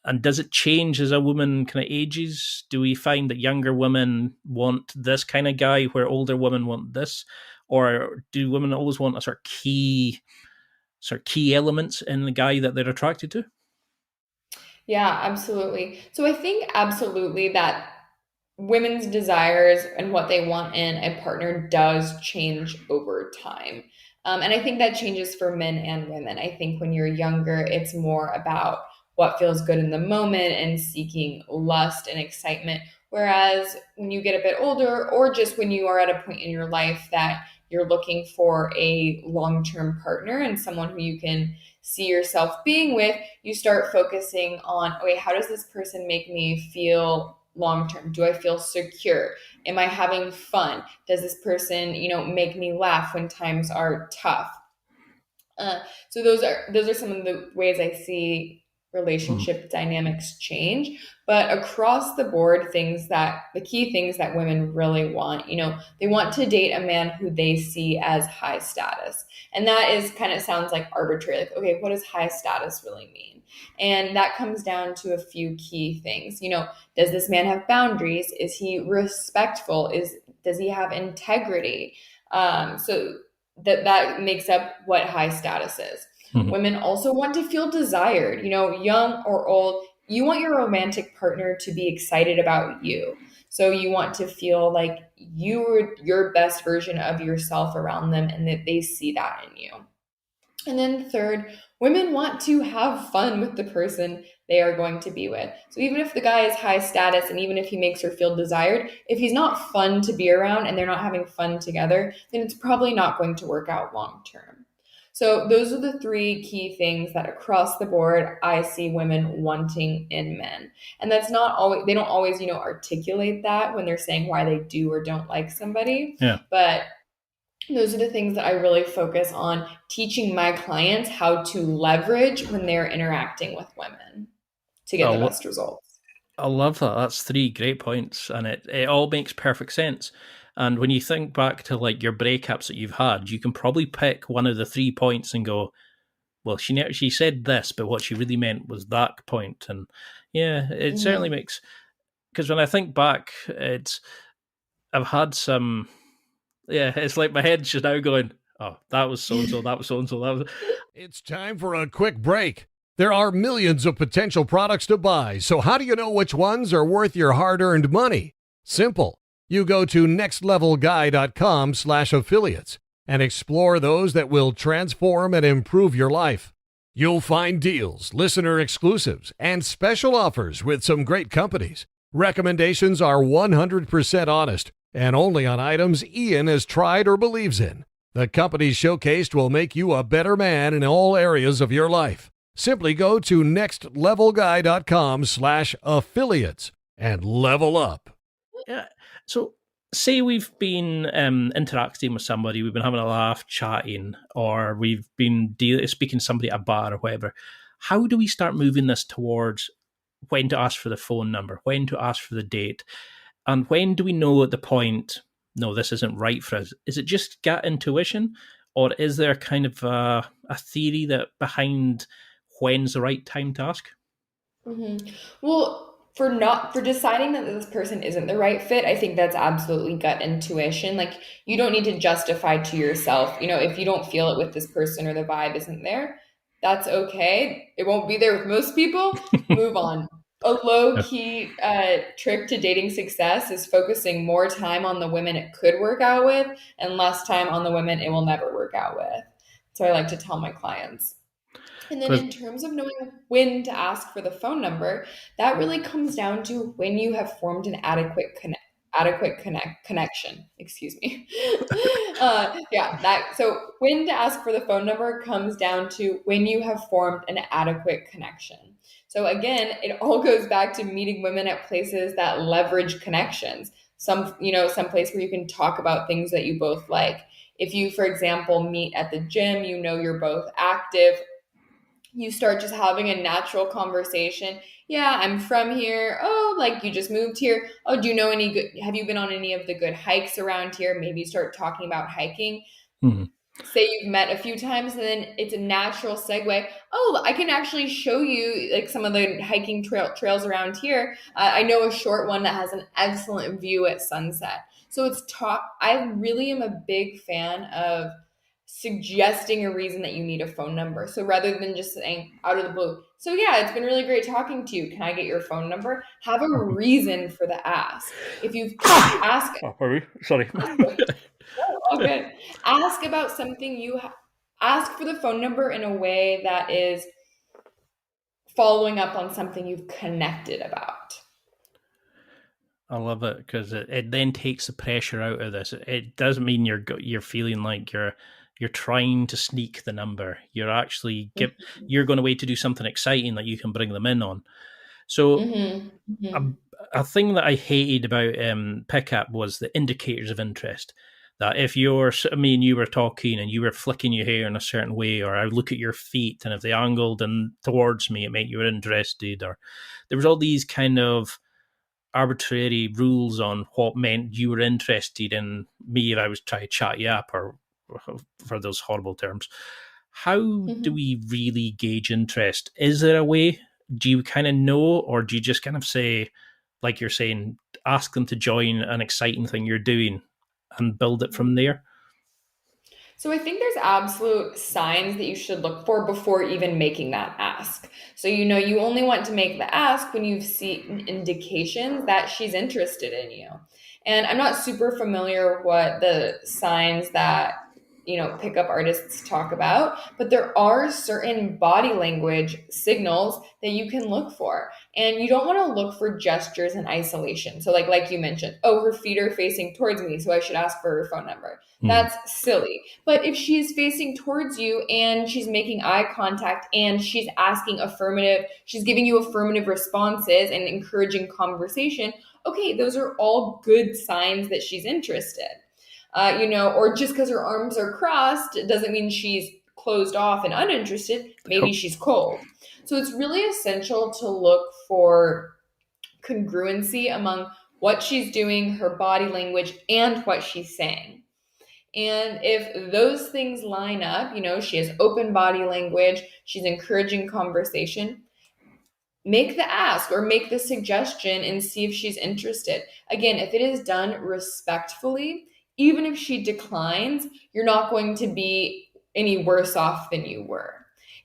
And does it change as a woman kind of ages? Do we find that younger women want this kind of guy where older women want this? Or do women always want a sort of key elements in the guy that they're attracted to? Yeah, absolutely. So I think absolutely that women's desires and what they want in a partner does change over time. And I think that changes for men and women. I think when you're younger, it's more about what feels good in the moment and seeking lust and excitement. Whereas when you get a bit older, or just when you are at a point in your life that you're looking for a long-term partner and someone who you can see yourself being with, you start focusing on, okay, how does this person make me feel long term? Do I feel secure? Am I having fun? Does this person, make me laugh when times are tough? So those are some of the ways I see Mhm. relationship dynamics change. But across the board, the key things that women really want, they want to date a man who they see as high status. And that is kind of sounds like arbitrary. Like, okay, what does high status really mean? And that comes down to a few key things. Does this man have boundaries? Is he respectful? Does he have integrity? So that makes up what high status is. Mhm. Women also want to feel desired, young or old. You want your romantic partner to be excited about you. So you want to feel like you're your best version of yourself around them and that they see that in you. And then third, women want to have fun with the person they are going to be with. So even if the guy is high status and even if he makes her feel desired, if he's not fun to be around and they're not having fun together, then it's probably not going to work out long term. So those are the three key things that across the board I see women wanting in men. And that's not always they don't always, articulate that when they're saying why they do or don't like somebody, Yeah. but those are the things that I really focus on teaching my clients how to leverage when they're interacting with women to I, get the lo- best results. I love that. That's three great points, and it all makes perfect sense. And when you think back to like your breakups that you've had, you can probably pick one of the 3 points and go, well, she said this, but what she really meant was that point. And yeah, it certainly Mhm. makes, because when I think back, I've had some, yeah, it's like my head's just now going, oh, that was so and so, that was so and so, that was. It's time for a quick break. There are millions of potential products to buy, so how do you know which ones are worth your hard-earned money? Simple. You go to nextlevelguy.com/affiliates and explore those that will transform and improve your life. You'll find deals, listener exclusives, and special offers with some great companies. Recommendations are 100% honest and only on items Ian has tried or believes in. The companies showcased will make you a better man in all areas of your life. Simply go to nextlevelguy.com/affiliates and level up. Yeah. So, say we've been interacting with somebody, we've been having a laugh, chatting, or we've been speaking to somebody at a bar or whatever. How do we start moving this towards when to ask for the phone number, when to ask for the date, and when do we know at the point, no, this isn't right for us? Is it just gut intuition, or is there kind of a theory that behind when's the right time to ask? Mhm. Well, for deciding that this person isn't the right fit, I think that's absolutely gut intuition. Like you don't need to justify to yourself, if you don't feel it with this person or the vibe isn't there, that's okay. It won't be there with most people. Move on. A low key trick to dating success is focusing more time on the women it could work out with and less time on the women it will never work out with. So I like to tell my clients. And then Because in terms of knowing when to ask for the phone number, that really comes down to when you have formed an adequate connection. Excuse me. Yeah, that so when to ask for the phone number comes down to when you have formed an adequate connection. So again, it all goes back to meeting women at places that leverage connections. Some place where you can talk about things that you both like. If you, for example, meet at the gym, you're both active, you start just having a natural conversation. Yeah, I'm from here. Oh, like you just moved here. Oh, do you know have you been on any of the good hikes around here? Maybe start talking about hiking. Mhm. Say you've met a few times and then it's a natural segue. Oh, I can actually show you like some of the hiking trails around here. I know a short one that has an excellent view at sunset. So I really am a big fan of suggesting a reason that you need a phone number. So rather than just saying out of the blue, so yeah, it's been really great talking to you. Can I get your phone number? Have a reason for the ask. If you've asked Oh, are we? Sorry. all good. Ask about something ask for the phone number in a way that is following up on something you've connected about. I love it because it then takes the pressure out of this. It doesn't mean you're feeling like you're trying to sneak the number. You're actually you're going away to do something exciting that you can bring them in on. So Mm-hmm. a, Mm-hmm. a thing that I hated about pickup was the indicators of interest. That if you're, I mean, you were talking and you were flicking your hair in a certain way, or I would look at your feet, and if they angled and towards me, it meant you were interested. Or there was all these kind of arbitrary rules on what meant you were interested in me if I was trying to chat you up, or for those horrible terms. How do Mm-hmm. we really gauge interest? Is there a way? Do you kind of know, or do you just kind of say, like you're saying, ask them to join an exciting thing you're doing and build it from there? So I think there's absolute signs that you should look for before even making that ask. So you only want to make the ask when you've seen indications that she's interested in you. And I'm not super familiar what the signs that pickup artists talk about, but there are certain body language signals that you can look for. And you don't want to look for gestures in isolation. So like you mentioned, oh, her feet are facing towards me, so I should ask for her phone number. Hmm. That's silly. But if she's facing towards you and she's making eye contact and she's giving you affirmative responses and encouraging conversation, okay, those are all good signs that she's interested. Or just because her arms are crossed doesn't mean she's closed off and uninterested. Maybe Yep. she's cold. So it's really essential to look for congruency among what she's doing, her body language, and what she's saying. And if those things line up, she has open body language, she's encouraging conversation, make the ask or make the suggestion and see if she's interested. Again, if it is done respectfully, even if she declines, you're not going to be any worse off than you were.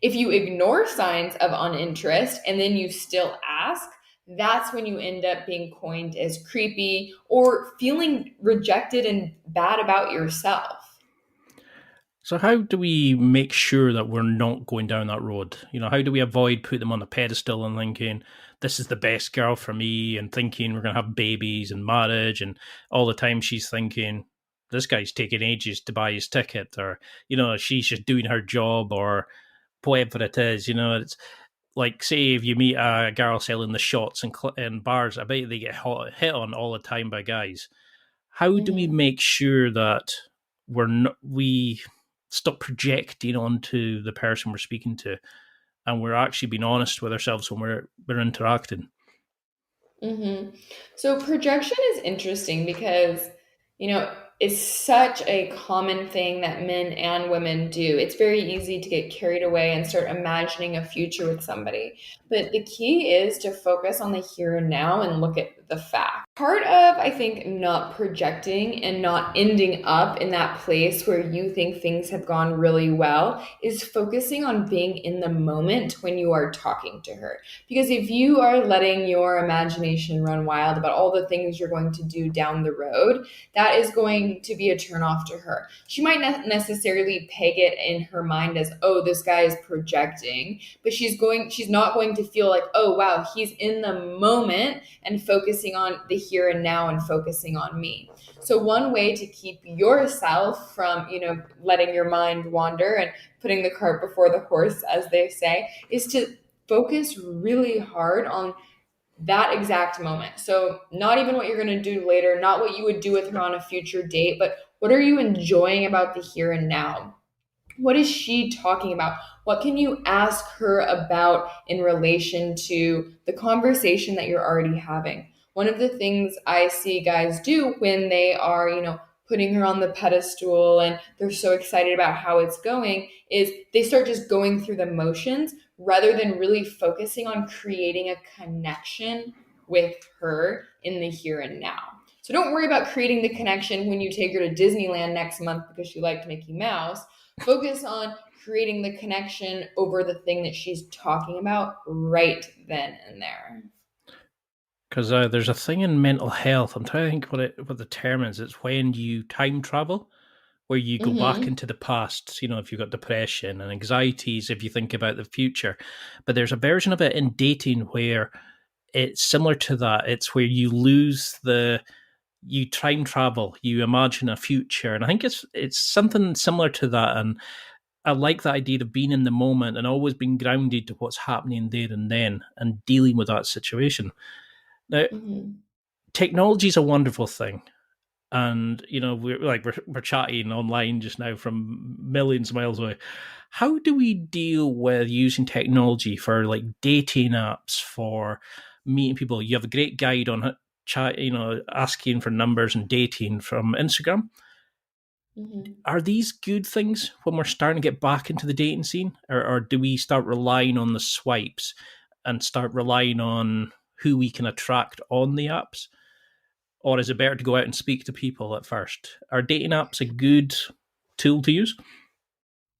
If you ignore signs of uninterest and then you still ask, that's when you end up being coined as creepy or feeling rejected and bad about yourself. So how do we make sure that we're not going down that road? How do we avoid putting them on a pedestal and thinking this is the best girl for me, and thinking we're going to have babies and marriage, and all the time she's thinking this guy's taking ages to buy his ticket, or she's just doing her job, or whatever it is. It's like, say if you meet a girl selling the shots in bars, I bet they get hit on all the time by guys. How do we Mhm. make sure that we stop projecting onto the person we're speaking to, and we're actually being honest with ourselves when we're interacting? Mm-hmm. So projection is interesting because, it's such a common thing that men and women do. It's very easy to get carried away and start imagining a future with somebody. But the key is to focus on the here and now and look at the fact. Part of, I think, not projecting and not ending up in that place where you think things have gone really well is focusing on being in the moment when you are talking to her. Because if you are letting your imagination run wild about all the things you're going to do down the road, that is going to be a turnoff to her. She might not necessarily peg it in her mind as, oh, this guy is projecting, but she's not going to feel like, oh, wow, he's in the moment and focusing on the here and now and focusing on me. So one way to keep yourself from, letting your mind wander and putting the cart before the horse, as they say, is to focus really hard on that exact moment. So, not even what you're going to do later, not what you would do with her on a future date, but what are you enjoying about the here and now? What is she talking about? What can you ask her about in relation to the conversation that you're already having? One of the things I see guys do when they are, putting her on the pedestal and they're so excited about how it's going is they start just going through the motions rather than really focusing on creating a connection with her in the here and now. So don't worry about creating the connection when you take her to Disneyland next month because she liked Mickey Mouse. Focus on creating the connection over the thing that she's talking about right then and there. Because there's a thing in mental health. I'm trying to think what the term is. It's when you time travel, where you go back Mm-hmm. into the past. If you've got depression and anxieties, if you think about the future. But there's a version of it in dating where it's similar to that. It's where you time travel, you imagine a future, and I think it's something similar to that. And I like the idea of being in the moment and always being grounded to what's happening there and then, and dealing with that situation. Now, Mhm. technology is a wonderful thing, and we're chatting online just now from millions of miles away. How do we deal with using technology for like dating apps, for meeting people? You have a great guide on chat, asking for numbers and dating from Instagram. Mhm. Are these good things when we're starting to get back into the dating scene, or do we start relying on the swipes and start relying on who we can attract on the apps? Or is it better to go out and speak to people at first? Are dating apps a good tool to use?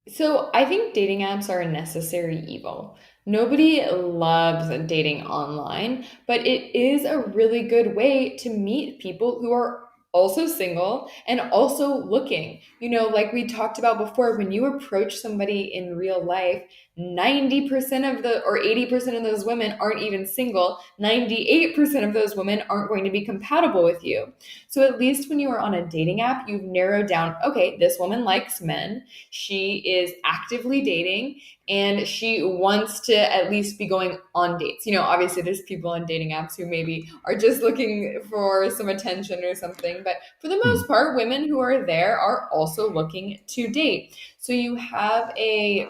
So I think dating apps are a necessary evil. Nobody loves dating online, but it is a really good way to meet people who are also single and also looking. Like we talked about before, when you approach somebody in real life, 90% of the or 80% of those women aren't even single. 98% of those women aren't going to be compatible with you. So at least when you are on a dating app, you've narrowed down, okay, this woman likes men, she is actively dating, and she wants to at least be going on dates. Obviously, there's people on dating apps who maybe are just looking for some attention or something. But for the Hmm. most part, women who are there are also looking to date. So you have a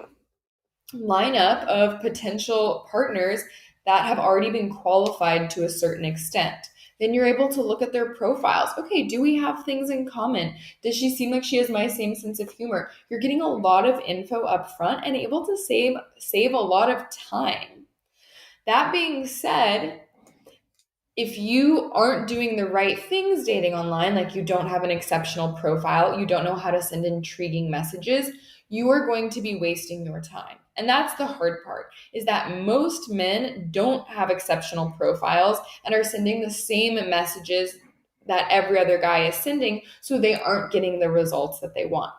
lineup of potential partners that have already been qualified to a certain extent. Then you're able to look at their profiles. Okay, do we have things in common? Does she seem like she has my same sense of humor? You're getting a lot of info up front and able to save a lot of time. That being said, if you aren't doing the right things dating online, like you don't have an exceptional profile, you don't know how to send intriguing messages, you are going to be wasting your time. And that's the hard part, is that most men don't have exceptional profiles and are sending the same messages that every other guy is sending, so they aren't getting the results that they want.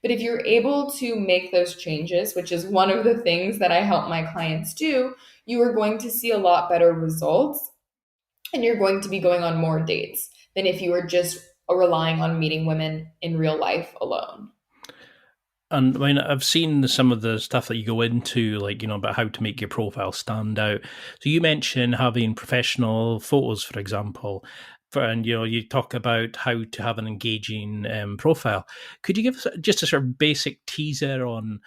But if you're able to make those changes, which is one of the things that I help my clients do, you are going to see a lot better results, and you're going to be going on more dates than if you were just relying on meeting women in real life alone. And I mean, I've seen some of the stuff that you go into, like, about how to make your profile stand out. So you mentioned having professional photos, for example, and, you talk about how to have an engaging profile. Could you give us just a sort of basic teaser on,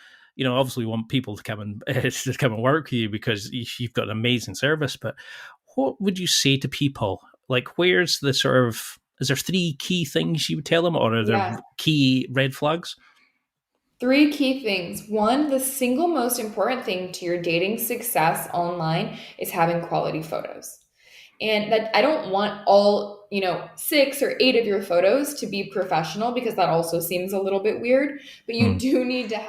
obviously we want people to come and to come and work with you because you've got an amazing service, but what would you say to people? Like, where's the sort of, is there three key things you would tell them, or are there Yeah. key red flags? Three key things. One, the single most important thing to your dating success online is having quality photos. And that I don't want all, 6 or 8 of your photos to be professional, because that also seems a little bit weird. But you Hmm. do need to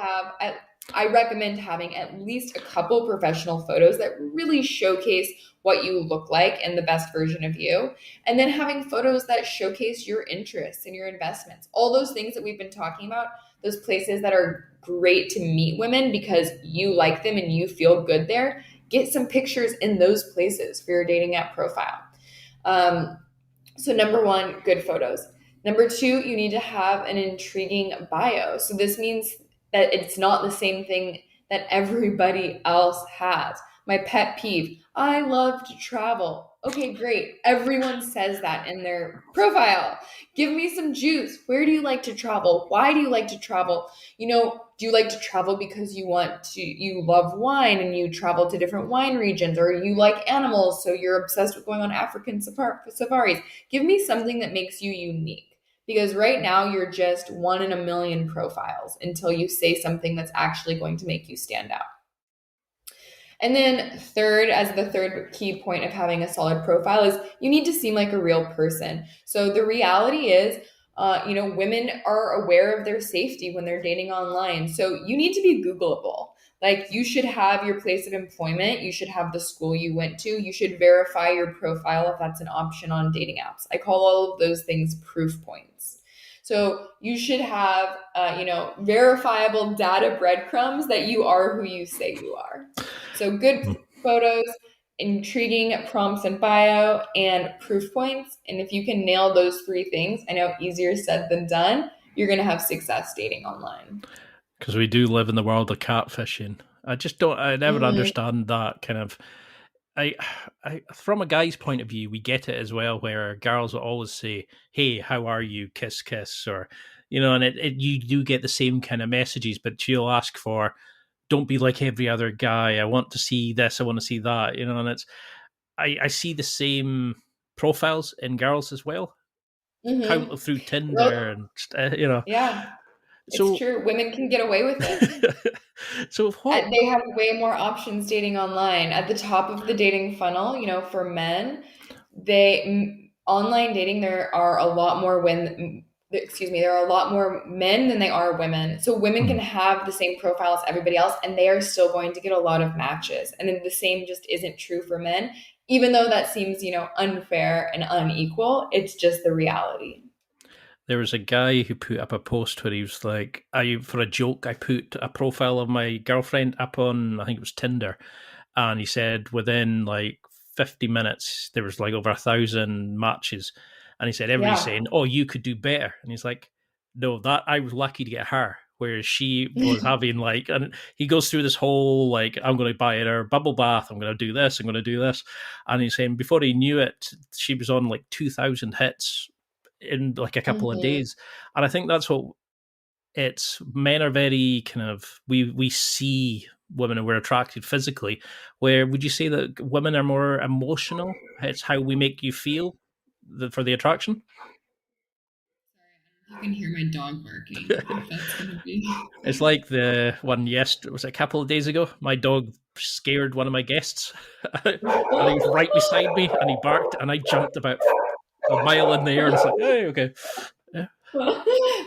I recommend having at least a couple professional photos that really showcase what you look like and the best version of you. And then having photos that showcase your interests and your investments. All those things that we've been talking about, those places that are great to meet women because you like them and you feel good there. Get some pictures in those places for your dating app profile. Um, so, number one, good photos. Number two, you need to have an intriguing bio. So, this means that it's not the same thing that everybody else has. My pet peeve, I love to travel. Okay, great. Everyone says that in their profile. Give me some juice. Where do you like to travel? Why do you like to travel? Do you like to travel because you love wine and you travel to different wine regions, or you like animals, so you're obsessed with going on African safaris? Give me something that makes you unique, because right now you're just one in a million profiles until you say something that's actually going to make you stand out. And then third, as the third key point of having a solid profile, is you need to seem like a real person. So the reality is, women are aware of their safety when they're dating online. So you need to be Googleable. Like, you should have your place of employment. You should have the school you went to. You should verify your profile if that's an option on dating apps. I call all of those things proof points. So you should have, verifiable data breadcrumbs that you are who you say you are. So good photos, intriguing prompts and bio, and proof points. And if you can nail those three things, I know easier said than done, you're going to have success dating online. Because we do live in the world of catfishing. I never Hmm. understand that kind of. I, from a guy's point of view, we get it as well, where girls will always say, "Hey, how are you? Kiss, kiss," or and you do get the same kind of messages, but she'll ask for, "Don't be like every other guy. I want to see this. I want to see that." And I see the same profiles in girls as well, Hmm. count through Tinder Well, and yeah, it's So, true. Women can get away with it. so what? They have way more options dating online. At the top of the dating funnel, for men, online dating, there are a lot more there are a lot more men than they are women. So women can Mhm. have the same profile as everybody else and they are still going to get a lot of matches. And then the same just isn't true for men. Even though that seems, unfair and unequal, it's just the reality. There was a guy who put up a post where he was like, "I for a joke, I put a profile of my girlfriend up on, I think it was Tinder," and he said within like 50 minutes there was like over 1,000 matches, and he said everybody's Yeah. saying, "Oh, you could do better," and he's like, "No, that I was lucky to get her." Whereas she was having like, and he goes through this whole like, I'm going to buy her a bubble bath, I'm going to do this, I'm going to do this, and he's saying before he knew it, she was on like 2,000 hits in like a couple of Hmm. days, and I think that's what it's. Men are very kind of, we see women and we're attracted physically. Where would you say that women are more emotional? It's how we make you feel for the attraction. You can hear my dog barking if that's going to be. It's like the one yesterday, was it a couple of days ago? My dog scared one of my guests, and he was right beside me, and he barked, and I jumped about a mile in the air, and it's like, hey, okay, yeah.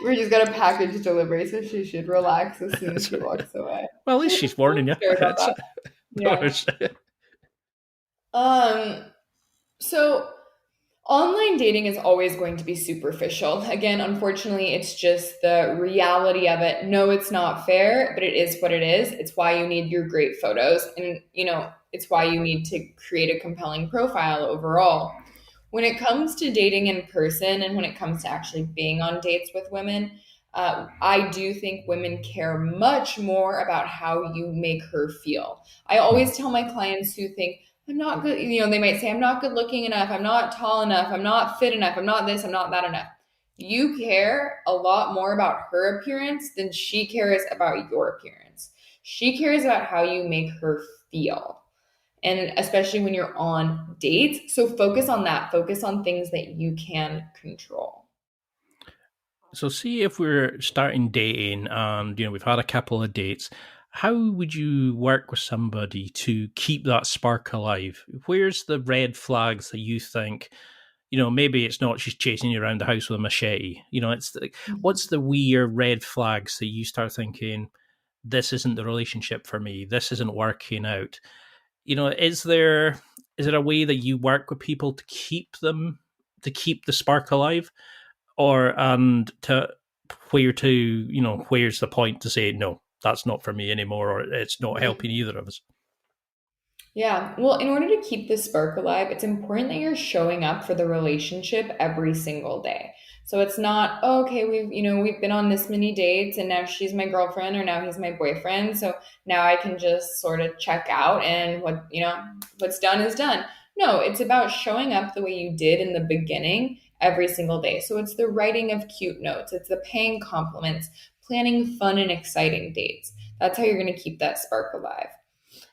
We just got a package delivery, so she should relax as soon as she walks away. Well, at least she's warning you. Sorry about It's, that. no, Yeah. Um, so online dating is always going to be superficial. Again, unfortunately, it's just the reality of it. No, it's not fair, but it is what it is. It's why you need your great photos and, it's why you need to create a compelling profile overall. When it comes to dating in person and when it comes to actually being on dates with women, I do think women care much more about how you make her feel. I always tell my clients who think, I'm not good, they might say, I'm not good looking enough, I'm not tall enough, I'm not fit enough, I'm not this, I'm not that enough. You care a lot more about her appearance than she cares about your appearance. She cares about how you make her feel, and especially when you're on dates. So focus on that. Focus on things that you can control. So, see if we're starting dating and we've had a couple of dates. How would you work with somebody to keep that spark alive? Where's the red flags that you think, maybe it's not she's chasing you around the house with a machete. It's like, what's the weird red flags that you start thinking, this isn't the relationship for me, this isn't working out? Is there a way that you work with people to keep the spark alive, or and to where's the point to say no, that's not for me anymore, or it's not helping either of us? Yeah. Well, in order to keep this spark alive, it's important that you're showing up for the relationship every single day. So it's not, oh, okay, we've been on this many dates and now she's my girlfriend or now he's my boyfriend. So now I can just sort of check out and what's done is done. No, it's about showing up the way you did in the beginning every single day. So it's the writing of cute notes, it's the paying compliments, planning fun and exciting dates. That's how you're going to keep that spark alive.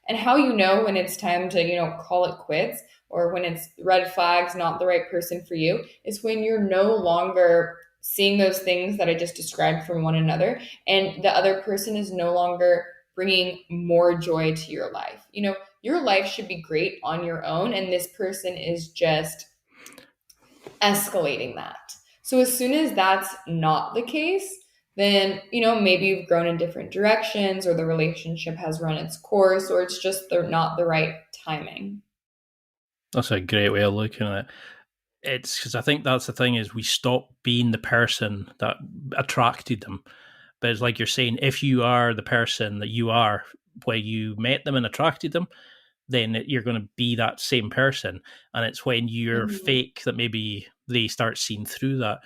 And how you know when it's time to, call it quits or when it's red flags, not the right person for you, is when you're no longer seeing those things that I just described from one another. And the other person is no longer bringing more joy to your life. Your life should be great on your own. And this person is just escalating that. So as soon as that's not the case, then, maybe you've grown in different directions or the relationship has run its course or it's just they're not the right timing. That's a great way of looking at it. It's because I think that's the thing, is we stop being the person that attracted them. But it's like you're saying, if you are the person that you are where you met them and attracted them, then you're going to be that same person. And it's when you're Mhm. fake that maybe they start seeing through that.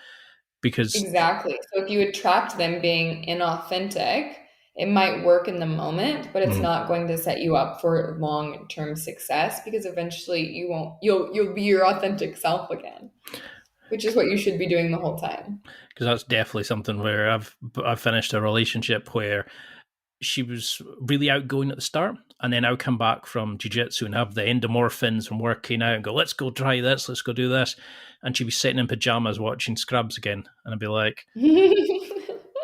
Because Exactly. So if you attract them being inauthentic, it might work in the moment, but it's mm, not going to set you up for long-term success because eventually you'll be your authentic self again, which is what you should be doing the whole time. because that's definitely something where I've finished a relationship where she was really outgoing at the start, and then I'll come back from jiu-jitsu and have the endorphins from working out and go, let's go try this, let's go do this, and she'd be sitting in pajamas watching Scrubs again, and I'd be like,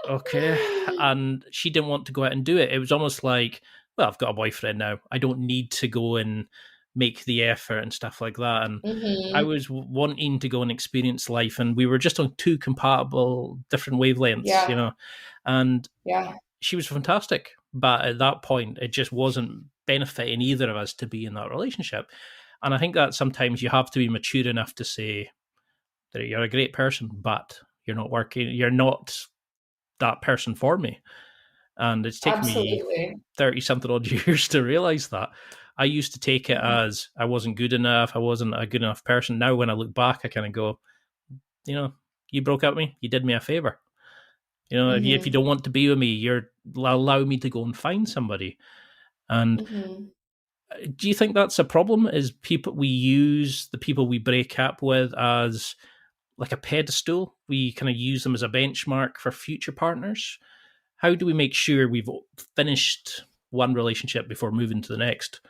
okay. And she didn't want to go out and do it. It was almost like, well, I've got a boyfriend now, I don't need to go and make the effort and stuff like that. And I Hmm. was wanting to go and experience life, and we were just on two compatible different wavelengths, Yeah, and yeah. she was fantastic. But at that point, it just wasn't benefiting either of us to be in that relationship. And I think that sometimes you have to be mature enough to say that you're a great person, but you're not that person for me. And it's taken me Absolutely. 30 something odd years to realize that. I used to take it Mhm. as I wasn't good enough, I wasn't a good enough person. Now, when I look back, I kind of go, you know, you broke up with me, you did me a favor. If you Mhm. don't want to be with me, you're allow me to go and find somebody. And Mhm. do you think that's a problem? Is people we use the people we break up with as like a pedestal? We kind of use them as a benchmark for future partners. How do we make sure we've finished one relationship before moving to the next?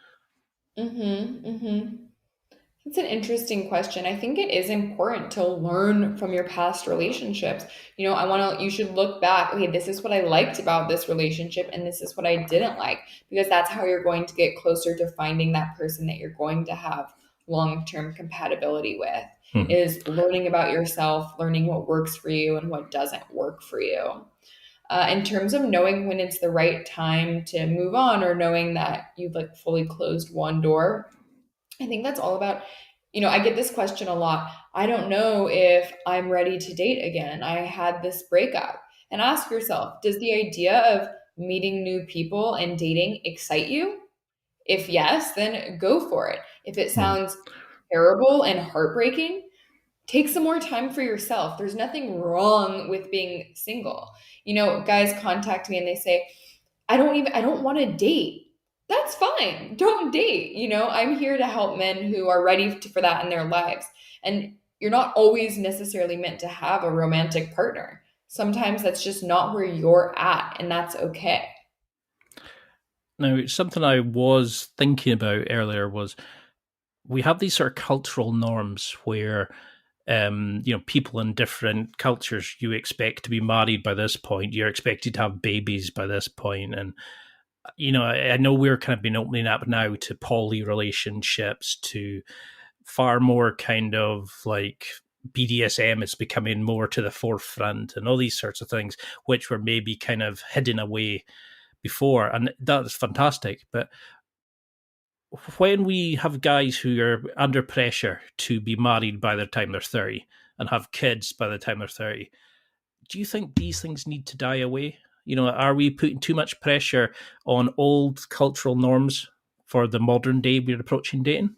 Mhm. Mhm. It's an interesting question. I think it is important to learn from your past relationships. You should look back, okay, this is what I liked about this relationship and this is what I didn't like, because that's how you're going to get closer to finding that person that you're going to have long-term compatibility with, Hmm. is learning about yourself, learning what works for you and what doesn't work for you. In terms of knowing when it's the right time to move on or knowing that you've like fully closed one door, I think that's all about, I get this question a lot. I don't know if I'm ready to date again. I had this breakup. And ask yourself, does the idea of meeting new people and dating excite you? If yes, then go for it. If it Hmm. sounds terrible and heartbreaking, take some more time for yourself. There's nothing wrong with being single. Guys contact me and they say, I don't want to date. That's fine. Don't date. I'm here to help men who are ready for that in their lives. And you're not always necessarily meant to have a romantic partner. Sometimes that's just not where you're at, and that's okay. Now, something I was thinking about earlier was we have these sort of cultural norms where people in different cultures, you expect to be married by this point, you're expected to have babies by this point, and I know we're kind of been opening up now to poly relationships, to far more kind of like BDSM is becoming more to the forefront, and all these sorts of things, which were maybe kind of hidden away before, and that's fantastic. But when we have guys who are under pressure to be married by the time they're 30 and have kids by the time they're 30, do you think these things need to die away? Are we putting too much pressure on old cultural norms for the modern day we're approaching dating?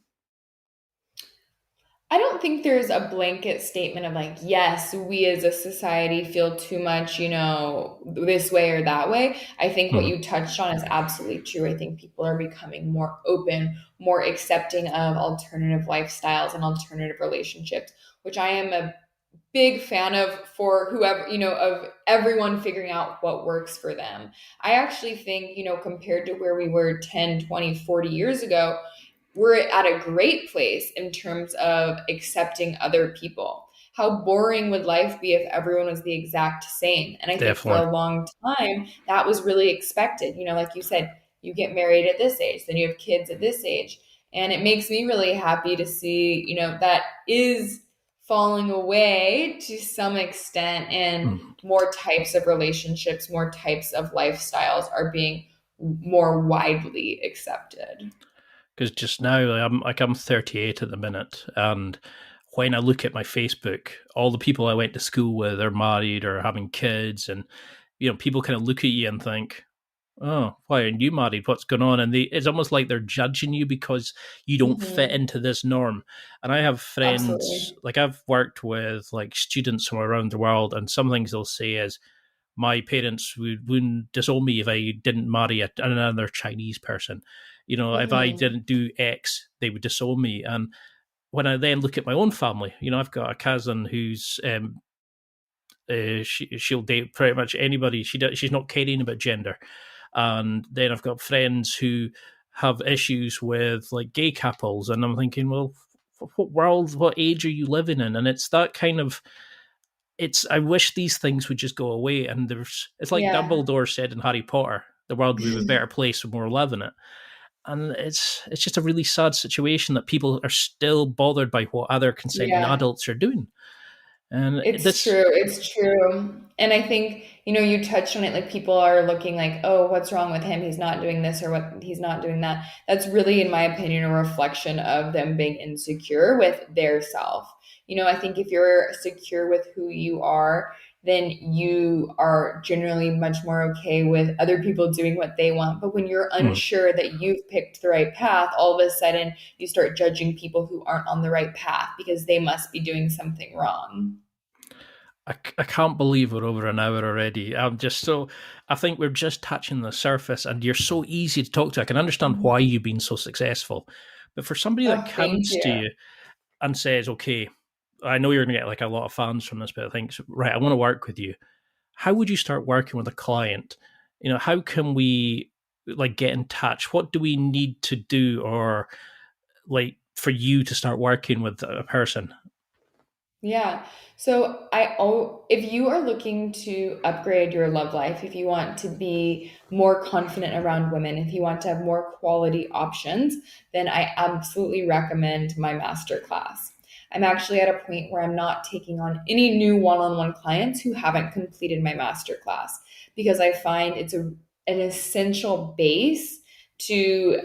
I don't think there's a blanket statement of like, yes, we as a society feel too much, this way or that way. I think what Hmm. you touched on is absolutely true. I think people are becoming more open, more accepting of alternative lifestyles and alternative relationships, which I am a big fan of, for whoever, of everyone figuring out what works for them. I actually think, compared to where we were 10, 20, 40 years ago, we're at a great place in terms of accepting other people. How boring would life be if everyone was the exact same? And I think for Definitely. a long time, that was really expected. Like you said, you get married at this age, then you have kids at this age. And it makes me really happy to see, that is falling away to some extent, and Hmm. more types of relationships, more types of lifestyles are being more widely accepted. Because just now I'm 38 at the minute, and when I look at my Facebook, all the people I went to school with are married or having kids, and people kind of look at you and think, Oh, why aren't you married? What's going on? And it's almost like they're judging you because you don't fit Hmm. into this norm. And I have friends, Absolutely. like I've worked with like students from around the world, and some things they'll say is, my parents wouldn't disown me if I didn't marry another Chinese person. If I Hmm. didn't do X, they would disown me. And when I then look at my own family, I've got a cousin who's she'll date pretty much anybody. She's not caring about gender. And then I've got friends who have issues with like gay couples, and I'm thinking, well, what world, what age are you living in? And it's that kind of it's. I wish these things would just go away. And it's like Yeah. Dumbledore said in Harry Potter, the world would be a better place with more love in it. And it's just a really sad situation that people are still bothered by what other consenting Yeah. adults are doing. And It's this, true. It's true. And I think, you touched on it, like people are looking like, oh, what's wrong with him? He's not doing this or what he's not doing that. That's really, in my opinion, a reflection of them being insecure with their self. I think if you're secure with who you are, then you are generally much more okay with other people doing what they want. But when you're hmm, unsure that you've picked the right path, all of a sudden you start judging people who aren't on the right path because they must be doing something wrong. I can't believe we're over an hour already. I think we're just touching the surface, and you're so easy to talk to. I can understand why you've been so successful. But for somebody that Oh, thank comes to you. you and says, okay, I know you're going to get like a lot of fans from this, but I think, right, I want to work with you. How would you start working with a client? How can we like get in touch? What do we need to do, or like for you to start working with a person? Yeah. So if you are looking to upgrade your love life, if you want to be more confident around women, if you want to have more quality options, then I absolutely recommend my master class. I'm actually at a point where I'm not taking on any new one-on-one clients who haven't completed my master class because I find it's an essential base to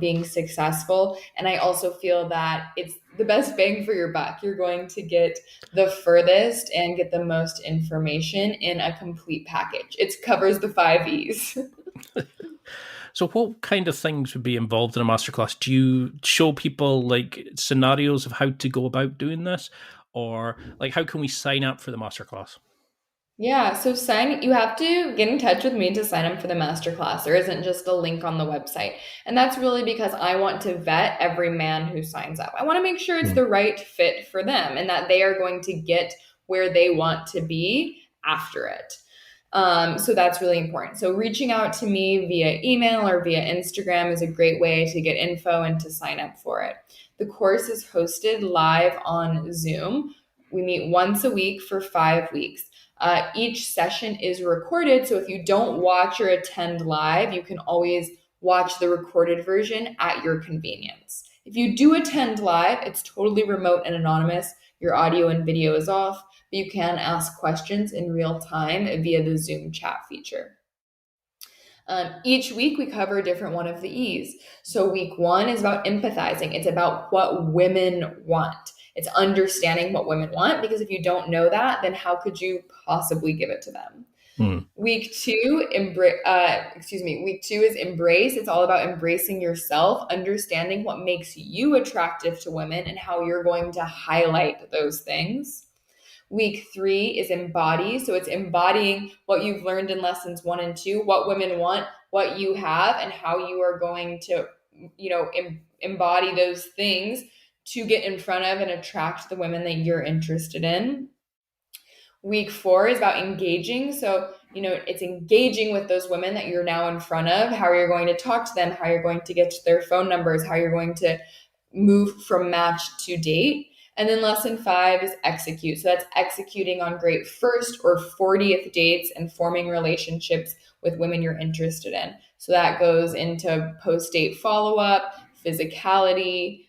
being successful. And I also feel that it's the best bang for your buck. You're going to get the furthest and get the most information in a complete package. It covers the 5 E's. So, what kind of things would be involved in a masterclass? Do you show people like scenarios of how to go about doing this, or like how can we sign up for the masterclass? Yeah, so you have to get in touch with me to sign up for the masterclass. There isn't just a link on the website. And that's really because I want to vet every man who signs up. I want to make sure it's Hmm. the right fit for them and that they are going to get where they want to be after it. So that's really important. So reaching out to me via email or via Instagram is a great way to get info and to sign up for it. The course is hosted live on Zoom. We meet once a week for 5 weeks. Each session is recorded, so if you don't watch or attend live, you can always watch the recorded version at your convenience. If you do attend live, it's totally remote and anonymous. Your audio and video is off, but you can ask questions in real time via the Zoom chat feature. Each week, we cover a different one of the E's. So, week one is about empathizing, it's about what women want. It's understanding what women want because if you don't know that, then how could you possibly give it to them? Hmm. Week two is embrace. It's all about embracing yourself, understanding what makes you attractive to women and how you're going to highlight those things. Week three is embody. So it's embodying what you've learned in lessons one and two, what women want, what you have, and how you are going to, embody those things to get in front of and attract the women that you're interested in. Week four is about engaging. So, it's engaging with those women that you're now in front of, how you're going to talk to them, how you're going to get to their phone numbers, how you're going to move from match to date. And then lesson five is execute. So that's executing on great first or 40th dates and forming relationships with women you're interested in. So that goes into post date follow up, physicality,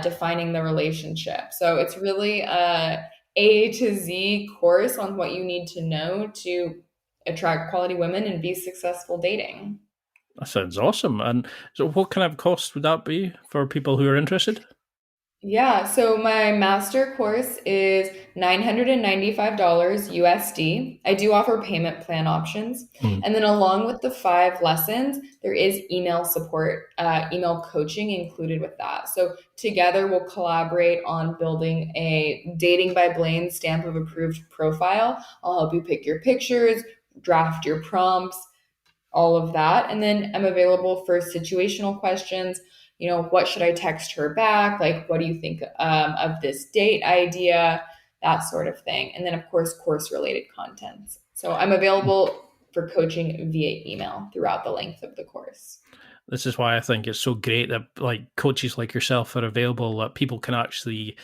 defining the relationship. So it's really A to Z course on what you need to know to attract quality women and be successful dating. That sounds awesome. And so, what kind of cost would that be for people who are interested? Yeah, so my master course is $995 USD. I do offer payment plan options. Mm. And then along with the 5 lessons, there is email support, email coaching included with that. So together we'll collaborate on building a Dating by Blaine stamp of approved profile. I'll help you pick your pictures, draft your prompts, all of that. And then I'm available for situational questions. What should I text her back? Like, what do you think of this date idea? That sort of thing. And then, of course related contents. So I'm available for coaching via email throughout the length of the course. This is why I think it's so great that like coaches like yourself are available, that people can actually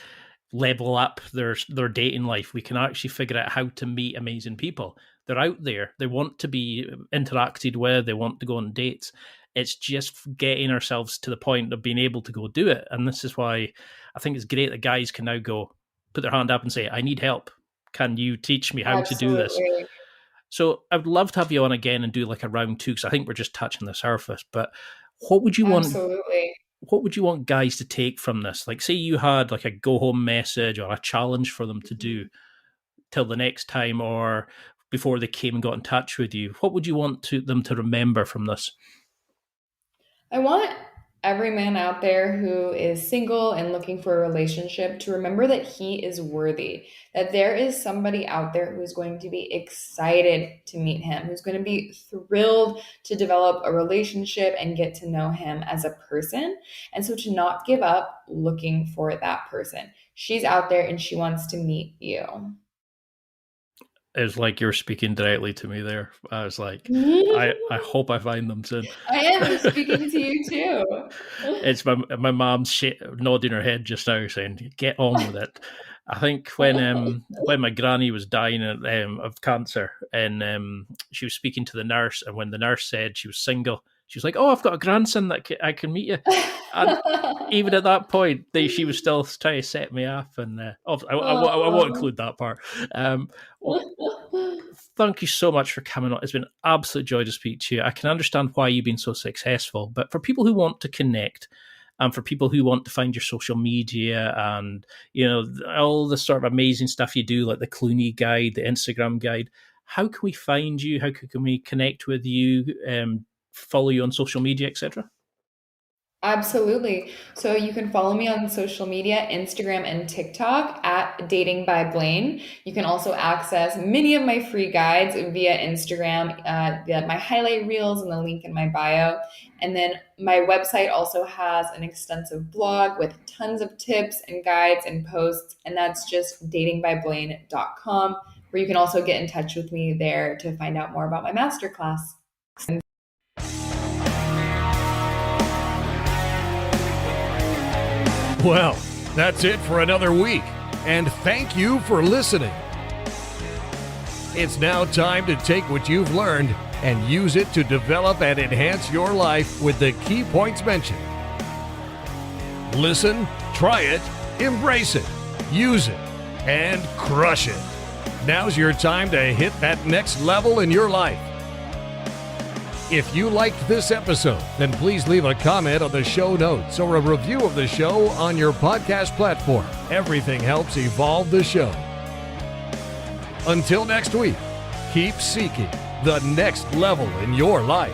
level up their dating life. We can actually figure out how to meet amazing people. They're out there. They want to be interacted with. They want to go on dates. It's just getting ourselves to the point of being able to go do it. And this is why I think it's great that guys can now go put their hand up and say, I need help. Can you teach me how to do this? Absolutely. So I would love to have you on again and do like a round two, because I think we're just touching the surface. But what would you want? Absolutely. What would you want guys to take from this? Like, say you had like a go home message or a challenge for them to do till the next time, or before they came and got in touch with you. What would you want them to remember from this? I want every man out there who is single and looking for a relationship to remember that he is worthy, that there is somebody out there who is going to be excited to meet him, who's going to be thrilled to develop a relationship and get to know him as a person. And so to not give up looking for that person. She's out there and she wants to meet you. It was like you're speaking directly to me there. I was like, I hope I find them soon. I am speaking to you too. It's my mom's nodding her head just now, saying, "Get on with it." I think when my granny was dying of cancer, and she was speaking to the nurse, and when the nurse said she was single, she was like, "Oh, I've got a grandson that I can meet you." And even at that point, she was still trying to set me up, and I won't include that part. Well, thank you so much for coming on. It's been an absolute joy to speak to you. I can understand why you've been so successful, but for people who want to connect, and for people who want to find your social media and all the sort of amazing stuff you do, like the Clooney guide, the Instagram guide, how can we find you? How can we connect with you? Follow you on social media, etc.? Absolutely. So you can follow me on social media, Instagram and TikTok at Dating by Blaine. You can also access many of my free guides via Instagram, via my highlight reels and the link in my bio. And then my website also has an extensive blog with tons of tips and guides and posts. And that's just datingbyblaine.com, where you can also get in touch with me there to find out more about my masterclass. Well, that's it for another week, and thank you for listening. It's now time to take what you've learned and use it to develop and enhance your life with the key points mentioned. Listen, try it, embrace it, use it, and crush it. Now's your time to hit that next level in your life. If you liked this episode, then please leave a comment on the show notes or a review of the show on your podcast platform. Everything helps evolve the show. Until next week, keep seeking the next level in your life.